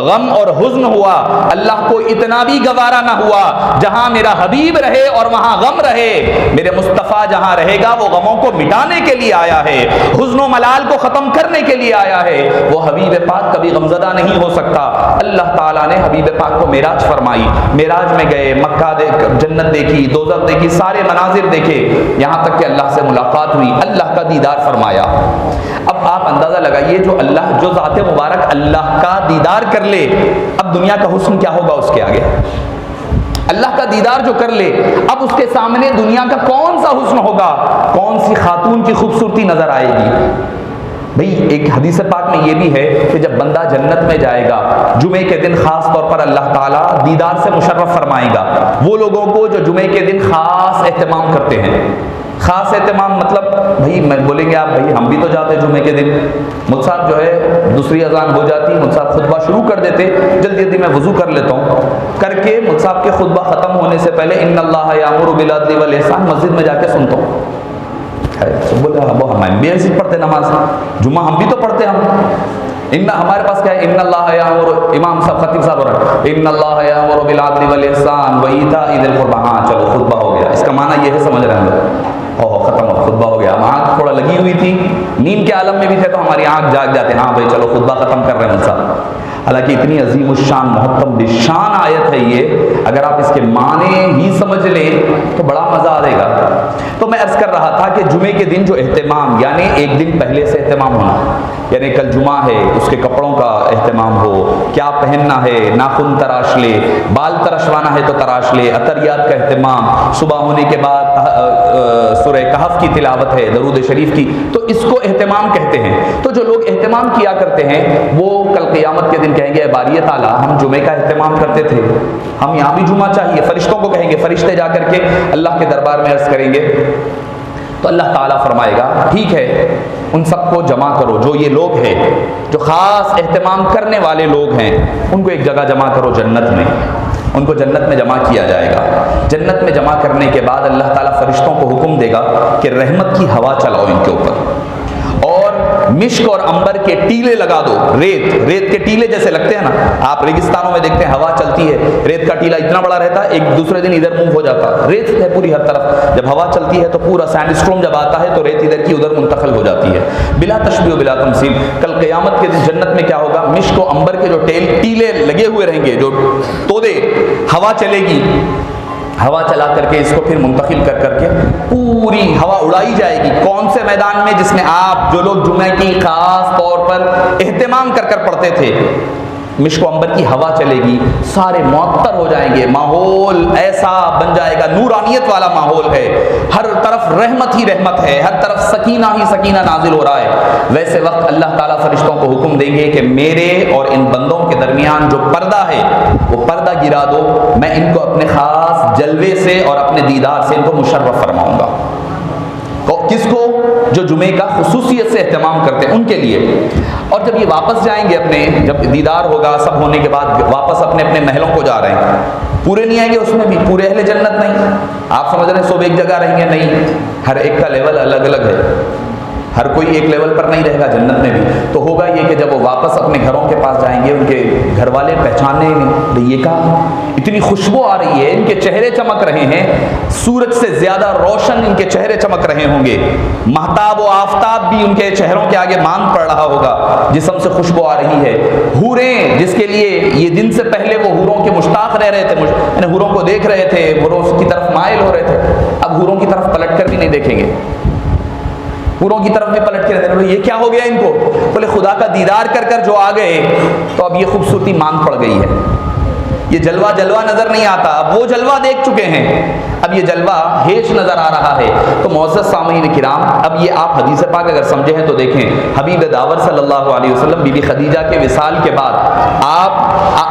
غم اور حزن ہوا، اللہ کو اتنا بھی گوارا نہ ہوا جہاں میرا حبیب رہے اور وہاں غم رہے، میرے مصطفیٰ جہاں رہے گا وہ غموں کو مٹانے کے لیے آیا ہے، حزن و ملال کو ختم کرنے کے لیے آیا ہے۔ وہ حبیب پاک کبھی غمزدہ نہیں ہو سکتا۔ اللہ تعالیٰ نے حبیب پاک کو معراج فرمائی، معراج میں گئے، مکہ جنت دیکھی، دوزخ دیکھی، سارے مناظر دیکھے، یہاں تک کہ اللہ سے ملاقات ہوئی، اللہ کا دیدار فرمایا۔ اب آپ اندازہ لگائیے، جو ذات مبارک اللہ کا دیدار کر لے، اب دنیا کا حسن کیا ہوگا اس کے آگے؟ اللہ کا دیدار جو کر لے، اب اس کے سامنے دنیا کا کون سا حسن ہوگا؟ کون سی خاتون کی خوبصورتی نظر آئے گی؟ بھئی ایک حدیث پاک میں یہ بھی ہے کہ جب بندہ جنت میں جائے گا، جمعے کے دن خاص طور پر اللہ تعالیٰ دیدار سے مشرف فرمائے گا وہ لوگوں کو جو جمعے کے دن خاص اہتمام کرتے ہیں۔ خاص اہتمام مطلب بھئی میں بولیں گے آپ بھئی ہم بھی تو جاتے جمعے کے دن، مجھ صاحب جو ہے دوسری اذان ہو جاتی، مجھ صاحب خطبہ شروع کر دیتے، جلدی جلدی میں وضو کر لیتا ہوں، کر کے مجھ صاحب کے خطبہ ختم ہونے سے پہلے ان اللہ یامر بالعدل والاحسان مسجد میں جا کے سنتا ہوں۔ بولے ہم بھی ایسی پڑھتے نماز، جمعہ ہم بھی تو پڑھتے، ہمارے پاس کیا ہے؟ ان اللہ یامر، امام صاحب خطیب صاحب ہو رہا ہے ان اللہ یامر بالعدل والاحسان وایتاء ذی القربی۔ ہاں چلو خطبہ ہو گیا، اس کا معنی یہ ہے، سمجھ رہے ہیں لوگ، ختم ہو خطبہ ہو گیا۔ ہم آنکھ تھوڑا لگی ہوئی تھی، نیند کے عالم میں بھی تھے تو ہماری آنکھ جاگ جاتے، ہاں بھائی چلو خطبہ ختم کر رہے ہیں صاحب۔ حالانکہ اتنی عظیم الشان محتم بشان آیت ہے یہ، اگر آپ اس کے معنی ہی سمجھ لیں تو بڑا مزہ آ جائے گا۔ تو میں عرض کر رہا تھا کہ جمعے کے دن جو اہتمام، یعنی ایک دن پہلے سے اہتمام ہونا، یعنی کل جمعہ ہے، اس کے کپڑوں کا اہتمام ہو، کیا پہننا ہے، ناخن تراش لے، بال ترشوانا ہے تو تراش لے، عطریات کا اہتمام، صبح ہونے کے بعد سورہ کہف کی تلاوت ہے، درود شریف کی، تو اس کو اہتمام کہتے ہیں۔ تو جو لوگ اہتمام کیا کرتے ہیں وہ کل قیامت کے دن کہیں گے اے باری تعالیٰ ہم جمعے کا اہتمام کرتے تھے، ہم یہاں بھی جمعہ چاہیے۔ فرشتوں کو کہیں گے، فرشتے جا کر کے اللہ کے دربار میں عرض کریں گے، تو اللہ تعالیٰ فرمائے گا ٹھیک ہے ان سب کو جمع کرو، جو یہ لوگ ہیں جو خاص اہتمام کرنے والے لوگ ہیں ان کو ایک جگہ جمع کرو جنت میں، ان کو جنت میں جمع کیا جائے گا۔ جنت میں جمع کرنے کے بعد اللہ تعالیٰ فرشتوں کو حکم دے گا کہ رحمت کی ہوا چلاؤ ان کے اوپر، اور مشک اور عنبر کے ٹیلے لگا دو. ریت کے ٹیلے جیسے لگتے ہیں نا, آپ ریگستانوں میں دیکھتے ہیں ہوا چلتی ہے, ریت کا ٹیلا اتنا بڑا رہتا ہے, ایک دوسرے دن ادھر موو ہو جاتا ہے, ریت ہے پوری ہر طرف. جب ہوا چلتی ہے تو پورا سینڈ اسٹورم جب آتا ہے تو ریت ادھر کی ادھر منتقل ہو جاتی ہے, بلا تشبیہ و بلا تمثیل. کل قیامت کے دن جنت میں کیا ہوگا, مشک و عنبر کے جو ٹیلے لگے ہوئے رہیں گے, جو تودے, ہوا چلے گی, ہوا چلا کر کے اس کو پھر منتقل کر کر کے پوری ہوا اڑائی جائے گی. کون سے میدان میں؟ جس میں آپ جو لوگ جمعہ کی خاص طور پر اہتمام کر کر پڑھتے تھے, مشک و عنبر کی ہوا چلے گی, سارے معطر ہو جائیں گے, ماحول ایسا بن جائے گا, نورانیت والا ماحول ہے, ہر طرف رحمت ہی رحمت ہے, ہر طرف سکینہ ہی سکینہ نازل ہو رہا ہے. ویسے وقت اللہ تعالیٰ فرشتوں کو حکم دیں گے کہ میرے اور ان بندوں کے درمیان جو پردہ ہے وہ پردہ گرا دو, میں ان کو اپنے خاص جلوے سے اور اپنے دیدار سے ان کو مشرف فرماؤں گا. کس کو؟ جو جمعے کا خصوصیت سے اہتمام کرتے ہیں ان کے لیے. اور جب یہ واپس جائیں گے اپنے, جب دیدار ہوگا سب ہونے کے بعد واپس اپنے اپنے محلوں کو جا رہے ہیں, پورے نہیں آئیں گے, اس میں بھی پورے اہل جنت نہیں. آپ سمجھ رہے ہیں سب ایک جگہ رہیں گے؟ نہیں, ہر ایک کا لیول الگ الگ ہے, ہر کوئی ایک لیول پر نہیں رہے گا جنت میں بھی. تو ہوگا یہ کہ جب وہ واپس اپنے گھروں کے پاس جائیں گے, ان کے گھر والے پہچانے نہیں, یہ کہا اتنی خوشبو آ رہی ہے, ان کے چہرے چمک رہے ہیں, سورج سے زیادہ روشن ان کے چہرے چمک رہے ہوں گے, مہتاب و آفتاب بھی ان کے چہروں کے آگے ماند پڑ رہا ہوگا, جسم سے خوشبو آ رہی ہے. حوریں جس کے لیے یہ دن سے پہلے وہ حوروں کے مشتاق رہ رہے تھے, یعنی حوروں کو دیکھ رہے تھے, حوروں کی طرف مائل ہو رہے تھے, اب حوروں کی طرف پلٹ کر بھی نہیں دیکھیں گے, پوروں کی طرف بھی پلٹ کے رہتے ہیں. یہ کیا ہو گیا ان کو؟ بولے خدا کا دیدار کر کر جو آ گئے تو اب یہ خوبصورتی ماند پڑ گئی ہے, یہ جلوہ نظر نہیں آتا, اب وہ جلوہ دیکھ چکے ہیں, اب یہ جلوہ ہیچ نظر آ رہا ہے. تو معزز سامعین کرام, اب یہ آپ حدیث پاک اگر سمجھے ہیں تو دیکھیں, حبیب داور صلی اللہ علیہ وسلم بی بی خدیجہ کے وصال کے بعد آپ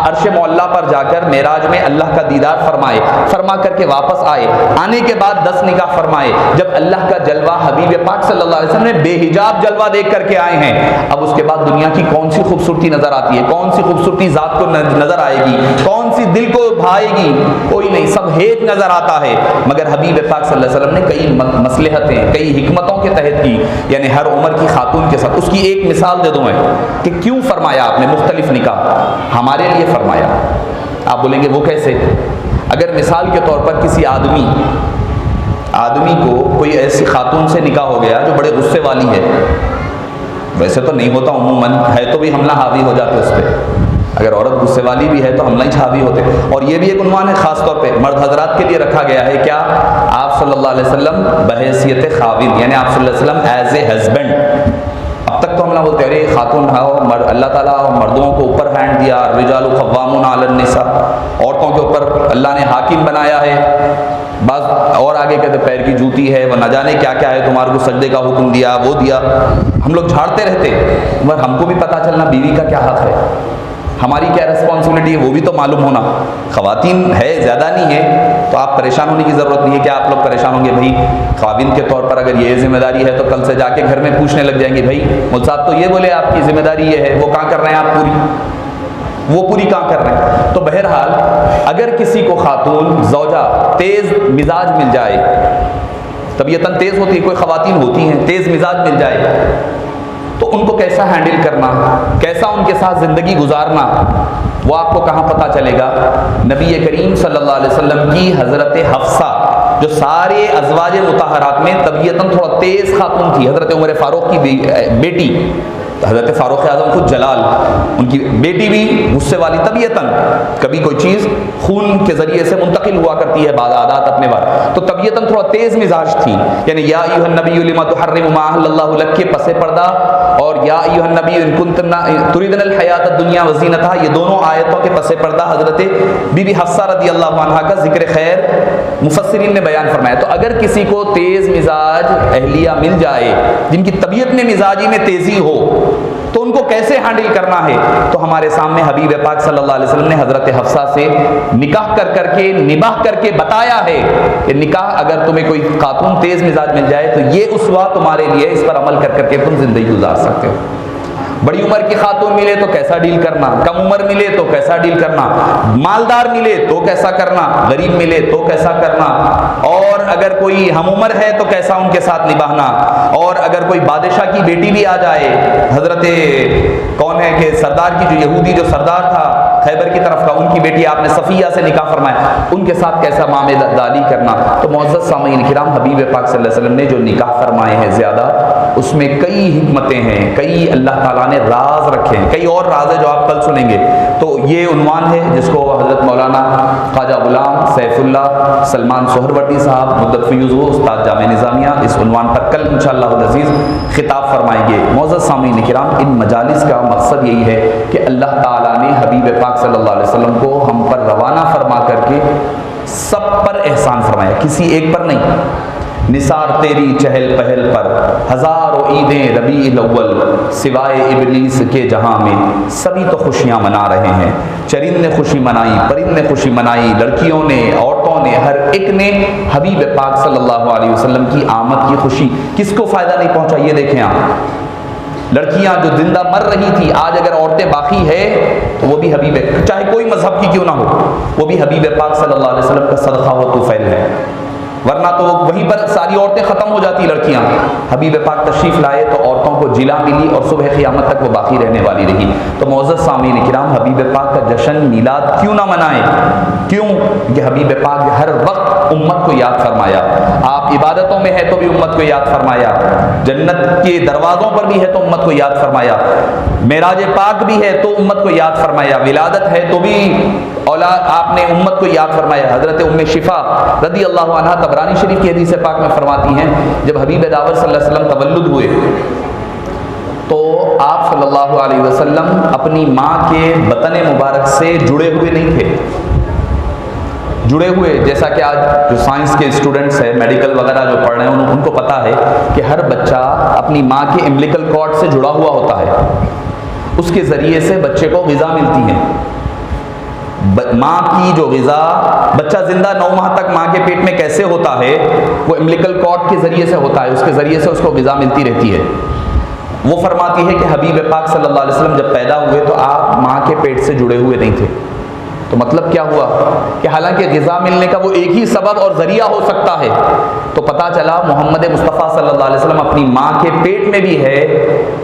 عرش معلیٰ پر جا کر معراج میں اللہ کا دیدار فرمائے, فرما کر کے واپس آئے, آنے کے بعد 10 نکاح فرمائے. جب اللہ کا جلوہ حبیب پاک صلی اللہ علیہ وسلم نے بے حجاب جلوہ دیکھ کر کے آئے ہیں, اب اس کے بعد دنیا کی کون سی خوبصورتی نظر آتی ہے, کون سی خوبصورتی ذات کو نظر آئے گی, کون سی دل کو بھائے گی؟ کوئی نہیں, سب ہیچ نظر آتا ہے. مگر حبیب پاک صلی اللہ علیہ وسلم نے کئی مصلحتیں, کئی حکمتوں کے تحت کی, یعنی ہر عمر کی خاتون کے ساتھ. اس کی ایک مثال دے دوں میں کہ کیوں فرمایا آپ نے مختلف نکاح, ہمارے لیے فرمایا. آپ بولیں گے وہ کیسے؟ اگر مثال کے طور پر کسی آدمی کو کوئی ایسی خاتون سے نکاح ہو گیا جو بڑے غصے والی ہے, ویسے تو نہیں ہوتا عموماً, ہے تو بھی حملہ حاوی ہو جاتے اس پہ, اگر عورت غصے والی بھی ہے تو حملہ ہی حاوی ہوتے. اور یہ بھی ایک عنوان ہے خاص طور پہ مرد حضرات کے لیے رکھا گیا ہے, کیا؟ آپ صلی اللہ علیہ وسلم بحیثیت خاوند, یعنی آپ صلی اللہ علیہ وسلم ایز اے ہسبینڈ. اب تک تو ہم نہ بولتے ارے خاتون اللہ تعالیٰ مردوں کو اوپر ہینڈ دیا, الرجال قوامون علی النساء, عورتوں کے اوپر اللہ نے حاکم بنایا ہے. بعض اور آگے کہتے پیر کی جوتی ہے, وہ نہ جانے کیا کیا ہے, تمہارے کو سجدے کا حکم دیا, وہ دیا. ہم لوگ جھاڑتے رہتے, مگر ہم کو بھی پتہ چلنا بیوی کا کیا حق ہے, ہماری کیا ریسپانسبلٹی ہے, وہ بھی تو معلوم ہونا. خواتین ہے زیادہ نہیں ہے تو آپ پریشان ہونے کی ضرورت نہیں ہے. کہ آپ لوگ پریشان ہوں گے بھائی خاوند کے طور پر اگر یہ ذمہ داری ہے تو کل سے جا کے گھر میں پوچھنے لگ جائیں گے, بھائی مول صاحب تو یہ بولے آپ کی ذمہ داری یہ ہے, وہ کہاں کر رہے ہیں آپ پوری, وہ پوری کہاں کر رہے ہیں. تو بہرحال اگر کسی کو خاتون زوجہ تیز مزاج مل جائے, طبیعتاً تیز ہوتی ہے, کوئی خواتین ہوتی ہیں تیز مزاج مل جائے, تو ان کو کیسا ہینڈل کرنا, کیسا ان کے ساتھ زندگی گزارنا, وہ آپ کو کہاں پتہ چلے گا؟ نبی کریم صلی اللہ علیہ وسلم کی حضرت حفصہ جو سارے ازواج مطہرات میں طبیعتاً تھوڑا تیز خاتون تھی, حضرت عمر فاروق کی بیٹی, حضرت فاروق اعظم خود جلال, ان کی بیٹی بھی غصے والی طبیعتاً, کبھی کوئی چیز خون کے ذریعے سے منتقل ہوا کرتی ہے بعض عادات اپنے بار, تو طبیعتاً تھوڑا تیز مزاج تھی. یعنی یا ایھا النبی لما تحرم ما احل اللہ لک کے پس پردہ, اور یا ایھا النبی ان کنتن تریدن الحیات الدنیا وزینتھا, یہ دونوں آیتوں کے پس پردہ حضرت بی بی حفصہ رضی اللہ عنہا کا ذکر خیر مفسرین نے بیان فرمایا. تو اگر کسی کو تیز مزاج اہلیہ مل جائے جن کی طبیعت میں مزاجی میں تیزی ہو, تو ان کو کیسے ہینڈل کرنا ہے؟ تو ہمارے سامنے حبیب پاک صلی اللہ علیہ وسلم نے حضرت حفصہ سے نکاح کر کے نباہ کر کے بتایا ہے کہ نکاح اگر تمہیں کوئی خاتون تیز مزاج مل جائے تو یہ اسوہ تمہارے لیے, اس پر عمل کر کے تم زندگی گزار سکتے ہو. بڑی عمر کی خاتون ملے تو کیسا ڈیل کرنا، کم عمر ملے تو کیسا ڈیل کرنا، مالدار ملے تو کیسا کرنا، غریب ملے تو کیسا کرنا، اور اگر کوئی ہم عمر ہے تو کیسا ان کے ساتھ نبھانا، اور اگر کوئی بادشاہ کی بیٹی بھی آ جائے، حضرت کون ہے کہ سردار کی جو یہودی جو سردار تھا خیبر کی طرف کا، ان کی بیٹی آپ نے صفیہ سے نکاح فرمایا، ان کے ساتھ کیسا معاملہ کرنا۔ تو معزز سامعین کرام، حبیب پاک صلی اللہ علیہ وسلم نے جو نکاح فرمائے ہیں زیادہ، اس میں کئی حکمتیں ہیں، کئی اللہ تعالیٰ نے راز رکھے ہیں، کئی اور راز ہے جو آپ کل سنیں گے۔ تو یہ عنوان ہے جس کو حضرت مولانا خواجہ غلام سیف اللہ سلمان سہروردی صاحب مدت فیوز ہو، استاد جامعہ نظامیہ، اس عنوان پر کل انشاءاللہ العزیز خطاب فرمائیں گے۔ معزز سامعین کرام، ان مجالس کا مقصد یہی ہے کہ اللہ تعالیٰ نے حبیب پاک صلی اللہ علیہ وسلم کو ہم پر روانہ فرما کر کے سب پر احسان فرمایا، کسی ایک پر نہیں۔ نثار تیری چہل پہل پر ہزاروں عیدیں ربیع الاول، سوائے ابلیس کے جہاں میں سبھی تو خوشیاں منا رہے ہیں۔ چرند نے خوشی منائی، پرند نے خوشی منائی، لڑکیوں نے، عورتوں نے، ہر ایک نے حبیب پاک صلی اللہ علیہ وسلم کی آمد کی خوشی۔ کس کو فائدہ نہیں پہنچا یہ دیکھیں آپ، لڑکیاں جو زندہ مر رہی تھی، آج اگر عورتیں باقی ہے تو وہ بھی حبیب، چاہے کوئی مذہب کی کیوں نہ ہو، وہ بھی حبیب پاک صلی اللہ علیہ وسلم کا صدقہ و طفیل ہے، ورنہ تو وہیں پر ساری عورتیں ختم ہو جاتی لڑکیاں۔ حبیب پاک تشریف لائے تو عورتوں کو جلا ملی اور صبح قیامت تک وہ باقی رہنے والی رہی۔ تو معزز سامعین کرام، حبیب پاک کا جشن میلاد کیوں نہ منائیں؟ کیوں کہ حبیب پاک ہر وقت امت کو یاد فرمایا۔ آپ عبادتوں میں ہے تو بھی امت کو یاد فرمایا، جنت کے دروازوں پر بھی ہے تو امت کو یاد فرمایا، معراج پاک بھی ہے تو امت کو یاد فرمایا، ولادت ہے تو بھی اولاد آپ نے امت کو یاد فرمایا۔ حضرت ام شفا رضی اللہ عنہا طبرانی شریف کی حدیث پاک میں فرماتی ہیں، جب حبیب داور صلی اللہ علیہ وسلم تولد ہوئے تو آپ صلی اللہ علیہ وسلم اپنی ماں کے بطن مبارک سے جڑے ہوئے نہیں تھے، جڑے ہوئے جیسا کہ آج جو سائنس کے اسٹوڈنٹس ہیں، میڈیکل وغیرہ جو پڑھ رہے ہیں، ان کو پتہ ہے کہ ہر بچہ اپنی ماں کے امبلیکل کارڈ سے جڑا ہوا ہوتا ہے، اس کے ذریعے سے بچے کو غذا ملتی ہے۔ ماں کی جو غذا، بچہ زندہ 9 ماہ تک ماں کے پیٹ میں کیسے ہوتا ہے، وہ امبلیکل کارڈ کے ذریعے سے ہوتا ہے، اس کے ذریعے سے اس کو غذا ملتی رہتی ہے۔ وہ فرماتی ہے کہ حبیب پاک صلی اللہ علیہ وسلم جب پیدا ہوئے تو آپ ماں کے پیٹ سے جڑے ہوئے نہیں تھے۔ تو مطلب کیا ہوا کہ حالانکہ غذا ملنے کا وہ ایک ہی سبب اور ذریعہ ہو سکتا ہے، تو پتہ چلا محمد مصطفیٰ صلی اللہ علیہ وسلم اپنی ماں کے پیٹ میں بھی ہے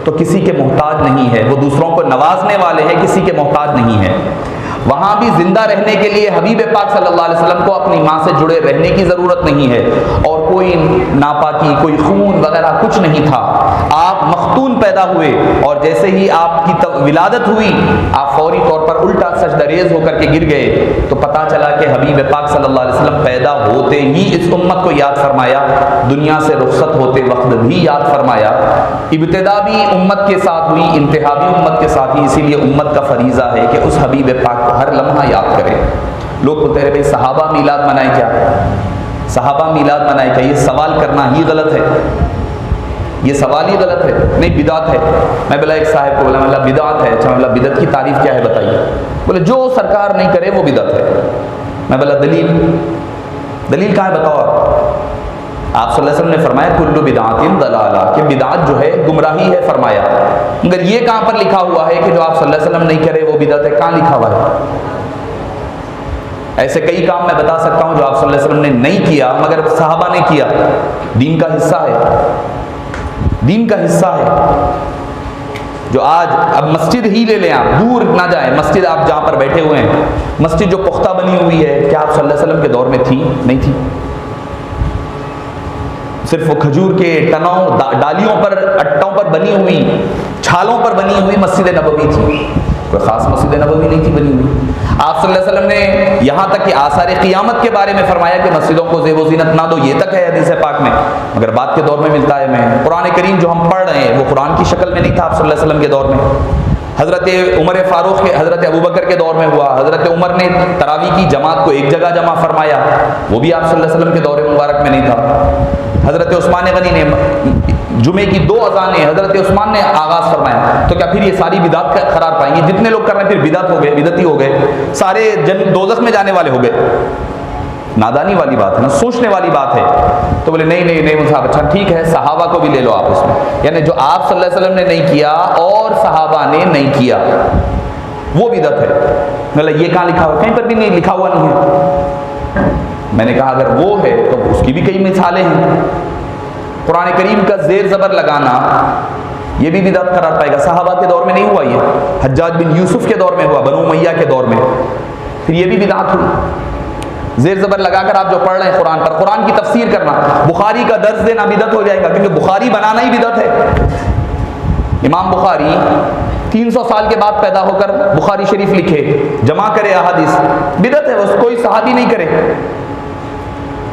تو کسی کے محتاج نہیں ہے، وہ دوسروں کو نوازنے والے ہیں، کسی کے محتاج نہیں ہے۔ وہاں بھی زندہ رہنے کے لیے حبیب پاک صلی اللہ علیہ وسلم کو اپنی ماں سے جڑے رہنے کی ضرورت نہیں ہے، اور کوئی ناپاکی، کوئی خون وغیرہ کچھ نہیں تھا۔ آپ مختون پیدا ہوئے اور جیسے ہی آپ کی ولادت ہوئی آپ فوری طور پر الٹا سجدہ ریز ہو کر کے گر گئے، تو پتہ چلا کہ حبیب پاک صلی اللہ علیہ وسلم پیدا ہوتے ہی اس امت کو یاد فرمایا، دنیا سے رخصت ہوتے وقت بھی یاد فرمایا۔ ابتدا بھی امت کے ساتھ ہوئی، انتہا بھی امت کے ساتھ ہی، اسی لیے امت کا فریضہ ہے کہ اس حبیب پاک کو ہر لمحہ یاد کریں۔ لوگ بولتے ہیں بھائی صحابہ میلاد منائے کیا، صحابہ میلاد منائے کیا، یہ سوال کرنا ہی غلط ہے، یہ سوال ہی غلط ہے، نہیں بدعت ہے۔ میں بولا ایک صاحب کو بولا اللہ بدعت ہے، اچھا میں بولا بدعت کی تعریف کیا ہے بتائیے، بولے جو سرکار نہیں کرے وہ بدعت ہے۔ میں بولا دلیل کہاں ہے بتاؤ آپ صلی اللہ علیہ وسلم نے فرمایا کل بدعت ضلالہ، کہ بدعت جو ہے گمراہی ہے فرمایا، مگر یہ کہاں پر لکھا ہوا ہے کہ جو آپ صلی اللہ علیہ وسلم نہیں کرے وہ بدعت ہے، کہاں لکھا ہوا ہے؟ ایسے کئی کام میں بتا سکتا ہوں جو آپ صلی اللہ علیہ وسلم نے نہیں کیا مگر صحابہ نے کیا، دین کا حصہ ہے، دین کا حصہ ہے۔ جو آج اب مسجد ہی لے لیں، آپ دور نہ جائیں، مسجد آپ جہاں پر بیٹھے ہوئے ہیں، مسجد جو پختہ بنی ہوئی ہے، کیا آپ صلی اللہ علیہ وسلم کے دور میں تھی؟ نہیں تھی، صرف وہ کھجور کے تنوں، ڈالیوں پر، اٹوں پر بنی ہوئی، چھالوں پر بنی ہوئی مسجد نبوی تھی، کوئی خاص مسجد نبوی نہیں تھی بنی ہوئی۔ آپ صلی اللہ علیہ وسلم نے یہاں تک کہ آثار قیامت کے بارے میں فرمایا کہ مسجدوں کو زیب و زینت نہ دو، یہ تک ہے حدیث پاک میں، مگر بعد کے دور میں ملتا ہے۔ میں قرآن کریم جو ہم پڑھ رہے ہیں وہ قرآن کی شکل میں نہیں تھا آپ صلی اللہ علیہ وسلم کے دور میں، حضرت عمر فاروق کے، حضرت ابوبکر کے دور میں ہوا، حضرت عمر نے تراویح کی جماعت کو ایک جگہ جمع فرمایا، وہ بھی آپ صلی اللہ علیہ وسلم کے دور مبارک میں نہیں تھا۔ حضرت عثمان غنی نے جمعے کی 2 اذانیں حضرت عثمان نے آغاز فرمایا، تو کیا پھر یہ ساری بدعت قرار پائیں گے؟ جتنے لوگ کر رہے ہیں پھر بدعت ہو گئے، بدعتی ہو گئے، سارے دوزخ میں جانے والے ہو گئے۔ نادانی والی بات ہے نا، سوچنے والی بات ہے. تو بولے نہیں صاحب اچھا ٹھیک ہے، صحابہ کو بھی لے لو آپ اس میں، یعنی جو آپ صلی اللہ علیہ وسلم نے نہیں کیا اور صحابہ نے نہیں کیا وہ بدعت ہے. مطلب یہ کہاں لکھا ہوا؟ کہیں پر بھی نہیں لکھا ہوا نہیں ہے. میں نے کہا اگر وہ ہے تو اس کی بھی کئی مثالیں ہیں. قرآن کریم کا زیر زبر لگانا یہ بھی بدعت قرار پائے گا. صحابہ کے دور میں نہیں ہوا، یہ حجاج بن یوسف کے دور میں ہوا، بنو امیہ کے دور میں، پھر یہ بھی بدعت ہوئی. زیر زبر لگا کر آپ جو پڑھ رہے ہیں قرآن پر، قرآن کی تفسیر کرنا، بخاری کا درس دینا بدعت ہو جائے گا، کیونکہ بخاری بنانا ہی بدعت ہے. امام بخاری 300 سال کے بعد پیدا ہو کر بخاری شریف لکھے، جمع کرے احادیث، بدعت ہے. وہ کوئی صحابی نہیں کرے.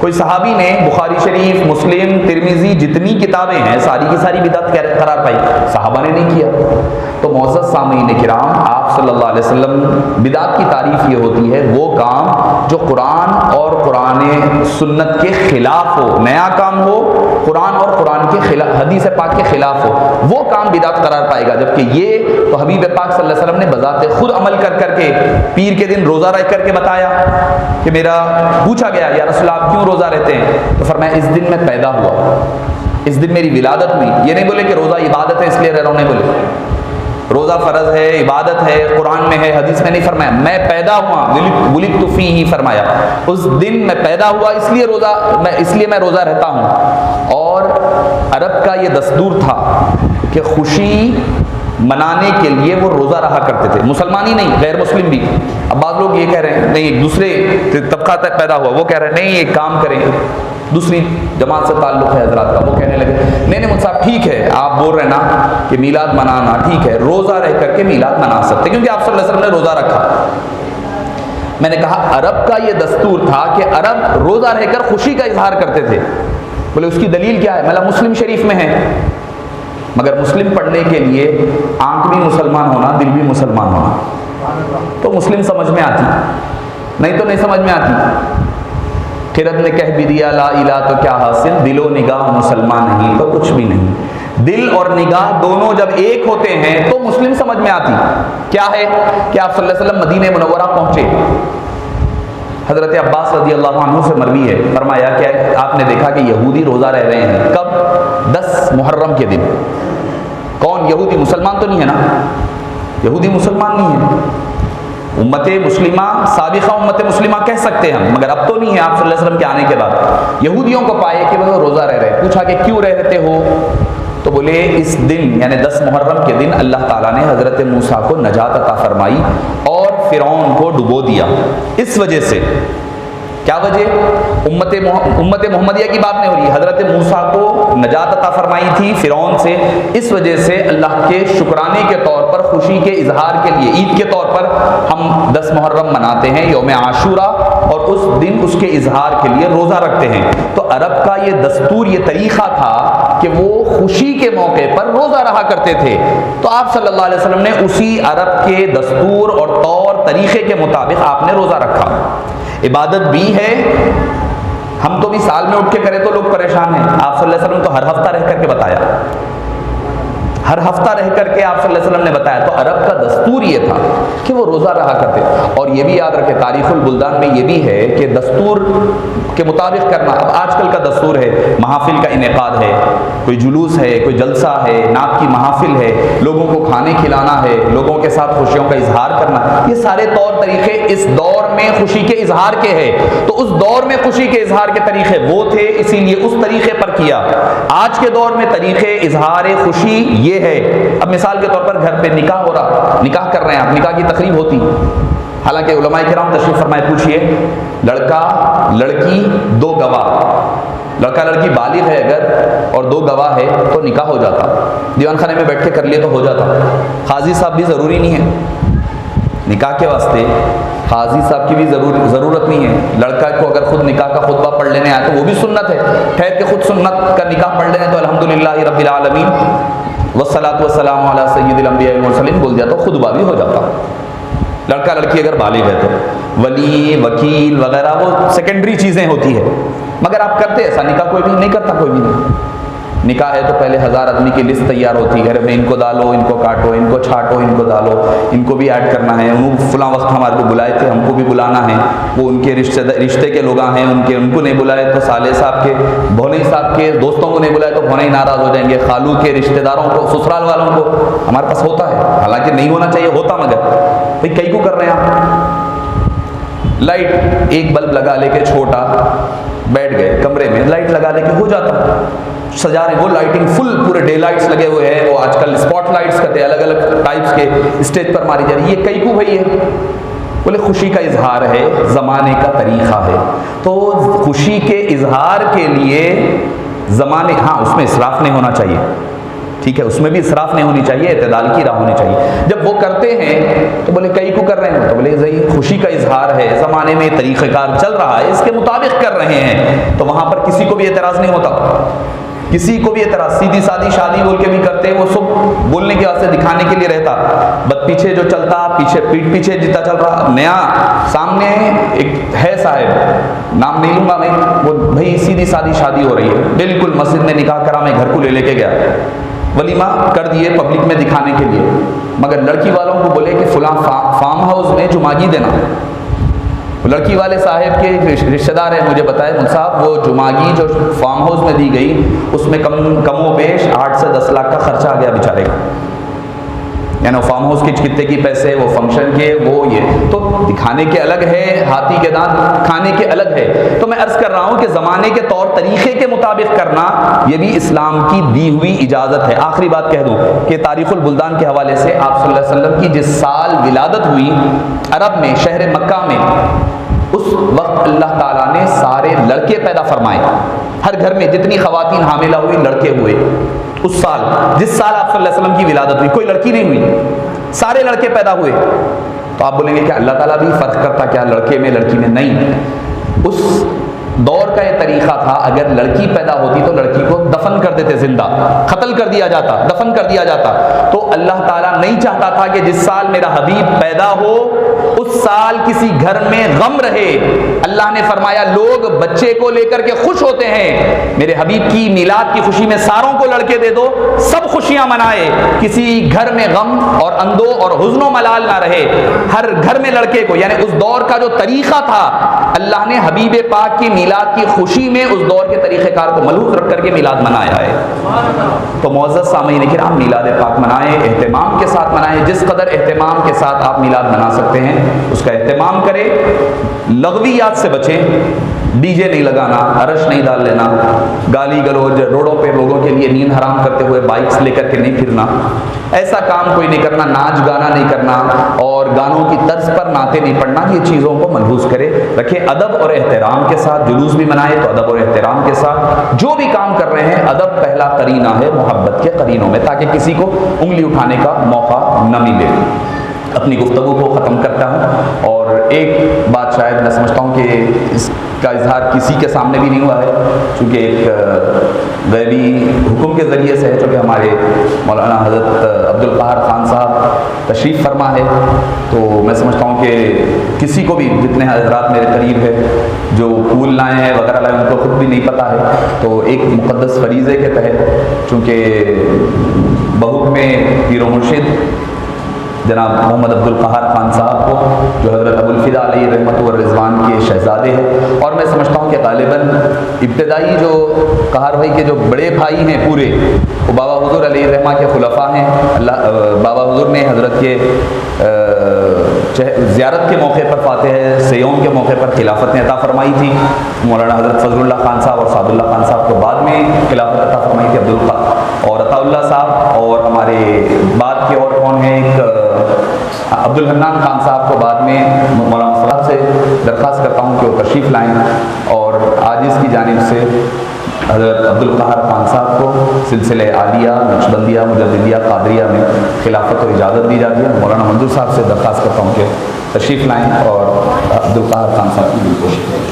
کوئی صحابی نے بخاری شریف، مسلم، ترمذی جتنی کتابیں ہیں ساری کی ساری بدعت قرار پائی، صحابہ نے نہیں کیا. تو معزز سامعین کرام، آپ صلی اللہ علیہ وسلم، بدعت کی تعریف یہ ہوتی ہے وہ کام جو قرآن اور قرآن سنت کے خلاف ہو، نیا کام ہو، قرآن اور قرآن کے خلاف، حدیث پاک کے خلاف ہو، وہ کام بدعت قرار پائے گا. جبکہ یہ تو حبیب پاک صلی اللہ علیہ وسلم نے بذات خود عمل کر کے پیر کے دن روزہ رکھ کر کے بتایا کہ میرا پوچھا گیا یا رسول اللہ آپ کیوں روزہ رہتے ہیں؟ تو فرمایا اس دن میں پیدا ہوا، اس دن میری ولادت ہوئی. یہ نہیں بولے کہ روزہ عبادت ہے اس لیے رہ رہا ہوں، نہیں بولے روزہ فرض ہے، عبادت ہے، قرآن میں ہے، حدیث میں نہیں. فرمایا میں پیدا ہوا، ولدت فیہ، فرمایا اس دن میں پیدا ہوا اس لیے میں روزہ رہتا ہوں. اور عرب کا یہ دستور تھا کہ خوشی منانے کے لیے وہ روزہ رہا کرتے تھے. مسلمان ہی نہیں، غیر مسلم بھی. اب بعض لوگ یہ کہہ رہے ہیں نہیں، ایک دوسرے طبقہ تک پیدا ہوا، وہ کہہ رہے ہیں نہیں ایک کام کریں، دوسری جماعت سے تعلق ہے حضرات کا، وہ کہنے لگے نہیں مجھ صاحب ٹھیک ہے آپ بول رہے نا کہ میلاد منانا ٹھیک ہے، روزہ رہ کر کے میلاد منا سکتے، کیونکہ آپ صلی اللہ علیہ وسلم نے روزہ رکھا. میں نے کہا عرب کا یہ دستور تھا کہ عرب روزہ رہ کر خوشی کا اظہار کرتے تھے. بولے اس کی دلیل کیا ہے؟ مطلب مسلم شریف میں ہے. مگر مسلم پڑھنے کے لیے آنکھ بھی مسلمان ہونا، دل بھی مسلمان ہونا. تو مسلم سمجھ میں آتی، نہیں تو نہیں سمجھ میں آتی. قرت نے کہہ بھی دیا لا الہ تو کیا حاصل، دل و نگاہ مسلمان نہیں تو کچھ بھی نہیں. دل اور نگاہ دونوں جب ایک ہوتے ہیں تو مسلم سمجھ میں آتی. کیا ہے کہ آپ صلی اللہ علیہ وسلم مدینہ منورہ پہنچے. حضرت عباس رضی اللہ عنہ سے مروی ہے، فرمایا کہ آپ نے دیکھا کہ یہودی روزہ رہ رہے ہیں. کب؟ 10 محرم کے دن. کون یہودی؟ مسلمان تو نہیں ہے نا، یہودی مسلمان نہیں ہے. امت مسلمہ، سابقہ امت مسلمہ کہہ سکتے ہیں ہم، مگر اب تو نہیں ہے. آپ صلی اللہ علیہ وسلم کے آنے کے بعد یہودیوں کو پائے کہ وہ روزہ رہ رہے. پوچھا کہ کیوں رہتے ہو؟ تو بولے اس دن یعنی 10 محرم کے دن اللہ تعالیٰ نے حضرت موسیٰ کو نجات عطا فرمائی اور فرعون کو ڈبو دیا. اس وجہ سے کیا وجہ؟ امت محمدیہ کی بات نہیں ہو رہی، حضرت موسیٰ کو نجات عطا فرمائی تھی فرعون سے. اس وجہ سے اللہ کے شکرانے کے طور پر، خوشی کے اظہار کے لیے، عید کے طور پر ہم 10 محرم مناتے ہیں، یوم عاشورہ، اور اس دن اس کے اظہار کے لیے روزہ رکھتے ہیں. تو عرب کا یہ دستور، یہ طریقہ تھا کہ وہ خوشی کے موقع پر روزہ رہا کرتے تھے. تو آپ صلی اللہ علیہ وسلم نے اسی عرب کے دستور اور طور طریقے کے مطابق آپ نے روزہ رکھا. عبادت بھی ہے، ہم تو بھی سال میں اٹھ کے کرے تو لوگ پریشان ہیں. آپ صلی اللہ علیہ وسلم تو ہر ہفتہ رہ کر کے بتایا، ہر ہفتہ رہ کر کے آپ صلی اللہ علیہ وسلم نے بتایا. تو عرب کا دستور یہ تھا کہ وہ روزہ رہا کرتے. اور یہ بھی یاد رکھے تاریخ البلدان میں یہ بھی ہے کہ دستور کے مطابق کرنا. اب آج کل کا دستور ہے محافل کا انعقاد ہے، کوئی جلوس ہے، کوئی جلسہ ہے، نعت کی محافل ہے، لوگوں کو کھانے کھلانا ہے، لوگوں کے ساتھ خوشیوں کا اظہار کرنا. یہ سارے طور طریقے اس دور میں خوشی کے اظہار کے ہیں. تو اس دور میں خوشی کے اظہار کے طریقے وہ تھے، اسی لیے اس طریقے پر کیا. آج کے دور میں طریقے اظہار خوشی یہ ہے. اب مثال کے طور پر گھر پہ نکاح ہو رہا، نکاح کر رہے ہیں آپ، نکاح کی تقریب ہوتی. حالانکہ علماء کرام تشریف فرمائے، پوچھئے لڑکا لڑکی 2 گواہ، لڑکا لڑکی بالغ ہے اگر اور 2 گواہ ہے تو نکاح ہو جاتا. دیوان خانے میں بیٹھ کے کر لیے تو ہو جاتا. قاضی صاحب بھی ضروری نہیں ہے نکاح کے واسطے، قاضی صاحب کی بھی ضرورت نہیں ہے. لڑکا کو اگر خود نکاح کا خطبہ پڑھ لینے آئے تو وہ بھی سنت ہے. ٹھہر کے خود سنت کا نکاح پڑھ لینے تو الحمدللہ رب العالمین والصلاۃ والسلام علی سید الانبیاء والمرسلین بول دیا تو خطبہ بھی ہو جاتا. لڑکا لڑکی اگر بالغ ہے تو ولی، وکیل وغیرہ وہ سیکنڈری چیزیں ہوتی ہے. مگر آپ کرتے ایسا نکاح کوئی بھی نہیں کرتا، کوئی بھی نہیں. نکاح ہے تو پہلے 1000 آدمی کی لسٹ تیار ہوتی ہے، گھر میں ان کو ڈالو، ان کو کاٹو، ان کو چھاٹو، ان کو ڈالو، ان کو بھی ایڈ کرنا ہے، ان فلاں وقت ہمارے کو بلائے تھے، ہم کو بھی بلانا ہے، وہ ان کے رشتے کے لوگ ہیں، ان کو نہیں بلائے تو سالے صاحب کے، بھونئی صاحب کے دوستوں کو نہیں بلائے تو بھونئی ناراض ہو جائیں گے، خالو کے رشتہ داروں کو، سسرال والوں کو، ہمارے پاس ہوتا ہے، حالانکہ نہیں ہونا چاہیے، ہوتا مگر بھائی کئی کو کر رہے ہیں آپ؟ لائٹ ایک بلب لگا لے کے چھوٹا، بیٹھ گئے کمرے میں، لائٹ لگا لے کے ہو جاتا، سجا رہے، وہ لائٹنگ فل پورے ڈے لائٹس لگے ہوئے ہیں، وہ آج کل اسپاٹ لائٹس کہتے ہیں، الگ الگ ٹائپس کے اسٹیج پر ماری جا رہی ہے، یہ کئی کو بھائی ہے؟ بولے خوشی کا اظہار ہے، زمانے کا طریقہ ہے، تو خوشی کے اظہار کے لیے زمانے، ہاں اس میں اسراف نہیں ہونا چاہیے، ٹھیک ہے، اس میں بھی اسراف نہیں ہونی چاہیے، اعتدال کی راہ ہونی چاہیے۔ جب وہ کرتے ہیں تو بولے کئی کو کر رہے ہیں، تو بولے صحیح خوشی کا اظہار ہے، زمانے میں طریقہ کار چل رہا ہے، اس کے مطابق کر رہے ہیں، تو وہاں پر کسی کو بھی اعتراض نہیں ہوتا، کسی کو بھی اعتراض، سیدھی سادی شادی بول کے بھی کرتے، وہ سب بولنے کے واسطے دکھانے کے لیے رہتا، بد پیچھے جو چلتا، پیچھے پیٹ پیچھے جتنا چل رہا، نیا سامنے ایک ہے صاحب، نام نہیں لوں گا میں، وہ بھائی سیدھی سادی شادی ہو رہی ہے، بالکل مسجد میں نکاح کرا، میں گھر کو لے کے گیا، ولیمہ کر دیے پبلک میں دکھانے کے لیے، مگر لڑکی والوں کو بولے کہ فلاں فارم ہاؤس میں جمعگی دینا، لڑکی والے صاحب کے رشتہ دار ہیں، مجھے بتائے مل صاحب وہ جمعگی جو فارم ہاؤس میں دی گئی اس میں کم و بیش 8 سے 10 لاکھ کا خرچہ آ گیا بیچارے کا، یعنی فارم ہاؤس کے کتنے کی پیسے، وہ فنکشن کے، وہ یہ تو دکھانے کے الگ ہے، ہاتھی کے دانت کھانے کے الگ ہے۔ تو میں عرض کر رہا ہوں کہ زمانے کے طور طریقے کے مطابق کرنا یہ بھی اسلام کی دی ہوئی اجازت ہے۔ آخری بات کہہ دوں کہ تاریخ البلدان کے حوالے سے آپ صلی اللہ علیہ وسلم کی جس سال ولادت ہوئی عرب میں، شہر مکہ میں، اس وقت اللہ تعالیٰ نے سارے لڑکے پیدا فرمائے، ہر گھر میں جتنی خواتین حاملہ ہوئی لڑکے ہوئے، اس سال جس سال آپ صلی اللہ علیہ وسلم کی ولادت ہوئی کوئی لڑکی نہیں ہوئی، سارے لڑکے پیدا ہوئے۔ تو آپ بولیں گے کہ اللہ تعالیٰ بھی فرق کرتا کیا لڑکے میں لڑکی میں؟ نہیں، اس دور کا یہ طریقہ تھا، اگر لڑکی پیدا ہوتی تو لڑکی کو دفن کر دیتے، زندہ قتل کر دیا جاتا، دفن کر دیا جاتا۔ تو اللہ تعالیٰ نہیں چاہتا تھا کہ جس سال میرا حبیب پیدا ہو اس سال کسی گھر میں غم رہے۔ اللہ نے فرمایا لوگ بچے کو لے کر کے خوش ہوتے ہیں، میرے حبیب کی میلاد کی خوشی میں ساروں کو لڑکے دے دو، سب خوشیاں منائے، کسی گھر میں غم اور اندو اور حزن و ملال نہ رہے، ہر گھر میں لڑکے کو، یعنی اس دور کا جو طریقہ تھا اللہ نے حبیب پاک کی میلاد کی خوشی میں اس دور کے طریقہ کار کو ملحوظ رکھ کر کے میلاد منایا ہے۔ تو معزز سامعین کرام، میلاد پاک منائیں، اہتمام کے ساتھ منائیں، جس قدر اہتمام کے ساتھ آپ میلاد منا سکتے ہیں اس کا اہتمام کریں، لغویات سے بچیں، ڈی جے نہیں لگانا، عرش نہیں ڈال لینا، گالی گلوچ، روڈوں پہ لوگوں کے لیے نیند حرام کرتے ہوئے بائکس لے کر کے نہیں پھرنا، ایسا کام کوئی نہیں کرنا، ناچ گانا نہیں کرنا، اور گانوں کی طرز پر نعتیں نہیں پڑھنا، یہ چیزوں کو ملحوظ کرے رکھے، ادب اور احترام کے ساتھ، جلوس بھی منائے تو ادب اور احترام کے ساتھ، جو بھی کام کر رہے ہیں ادب پہلا قرینہ ہے محبت کے قرینوں میں، تاکہ کسی کو انگلی اٹھانے کا موقع نہ ملے۔ اپنی گفتگو کو ختم کرتا ہوں، اور ایک بات شاید میں سمجھتا ہوں کہ اس کا اظہار کسی کے سامنے بھی نہیں ہوا ہے، چونکہ ایک غیبی حکم کے ذریعے سے ہے، چونکہ ہمارے مولانا حضرت عبدالقہار خان صاحب تشریف فرما ہے، تو میں سمجھتا ہوں کہ کسی کو بھی، جتنے حضرات میرے قریب ہے جو پھول لائے ہیں وغیرہ لائے، ان کو خود بھی نہیں پتہ ہے، تو ایک مقدس فریضے کے تحت، چونکہ بہت میں پیر و مرشد جناب محمد عبدالقہار خان صاحب کو، جو حضرت ابوالفدا علیہ رحمت و رضوان کے شہزادے ہیں، اور میں سمجھتا ہوں کہ غالباً ابتدائی جو قہار بھائی کے جو بڑے بھائی ہیں پورے، وہ بابا حضور علیہ رحمہ کے خلفاء ہیں۔ بابا حضور نے حضرت کے زیارت کے موقع پر فاتح سیوم کے موقع پر خلافت عطا فرمائی تھی، مولانا حضرت فضل اللہ خان صاحب اور سعد اللہ خان صاحب کو بعد میں خلافت عطا فرمائی تھی، اور عطا اللہ صاحب، اور ہمارے بعد کے اور کون ہیں، ایک عبدالحنان خان صاحب کو بعد میں مولانا صاحب سے درخواست کرتا ہوں کہ وہ تشریف لائیں، اور آج اس کی جانب سے حضرت عبدالقہار خان صاحب کو سلسلہ عالیہ، نقشبندیہ، مجددیہ، قادریہ میں خلافت و اجازت دی جاتی ہے۔ مولانا منظور صاحب سے درخواست کرتا ہوں کہ تشریف لائیں اور عبدالقہار خان صاحب کی کوشش کریں۔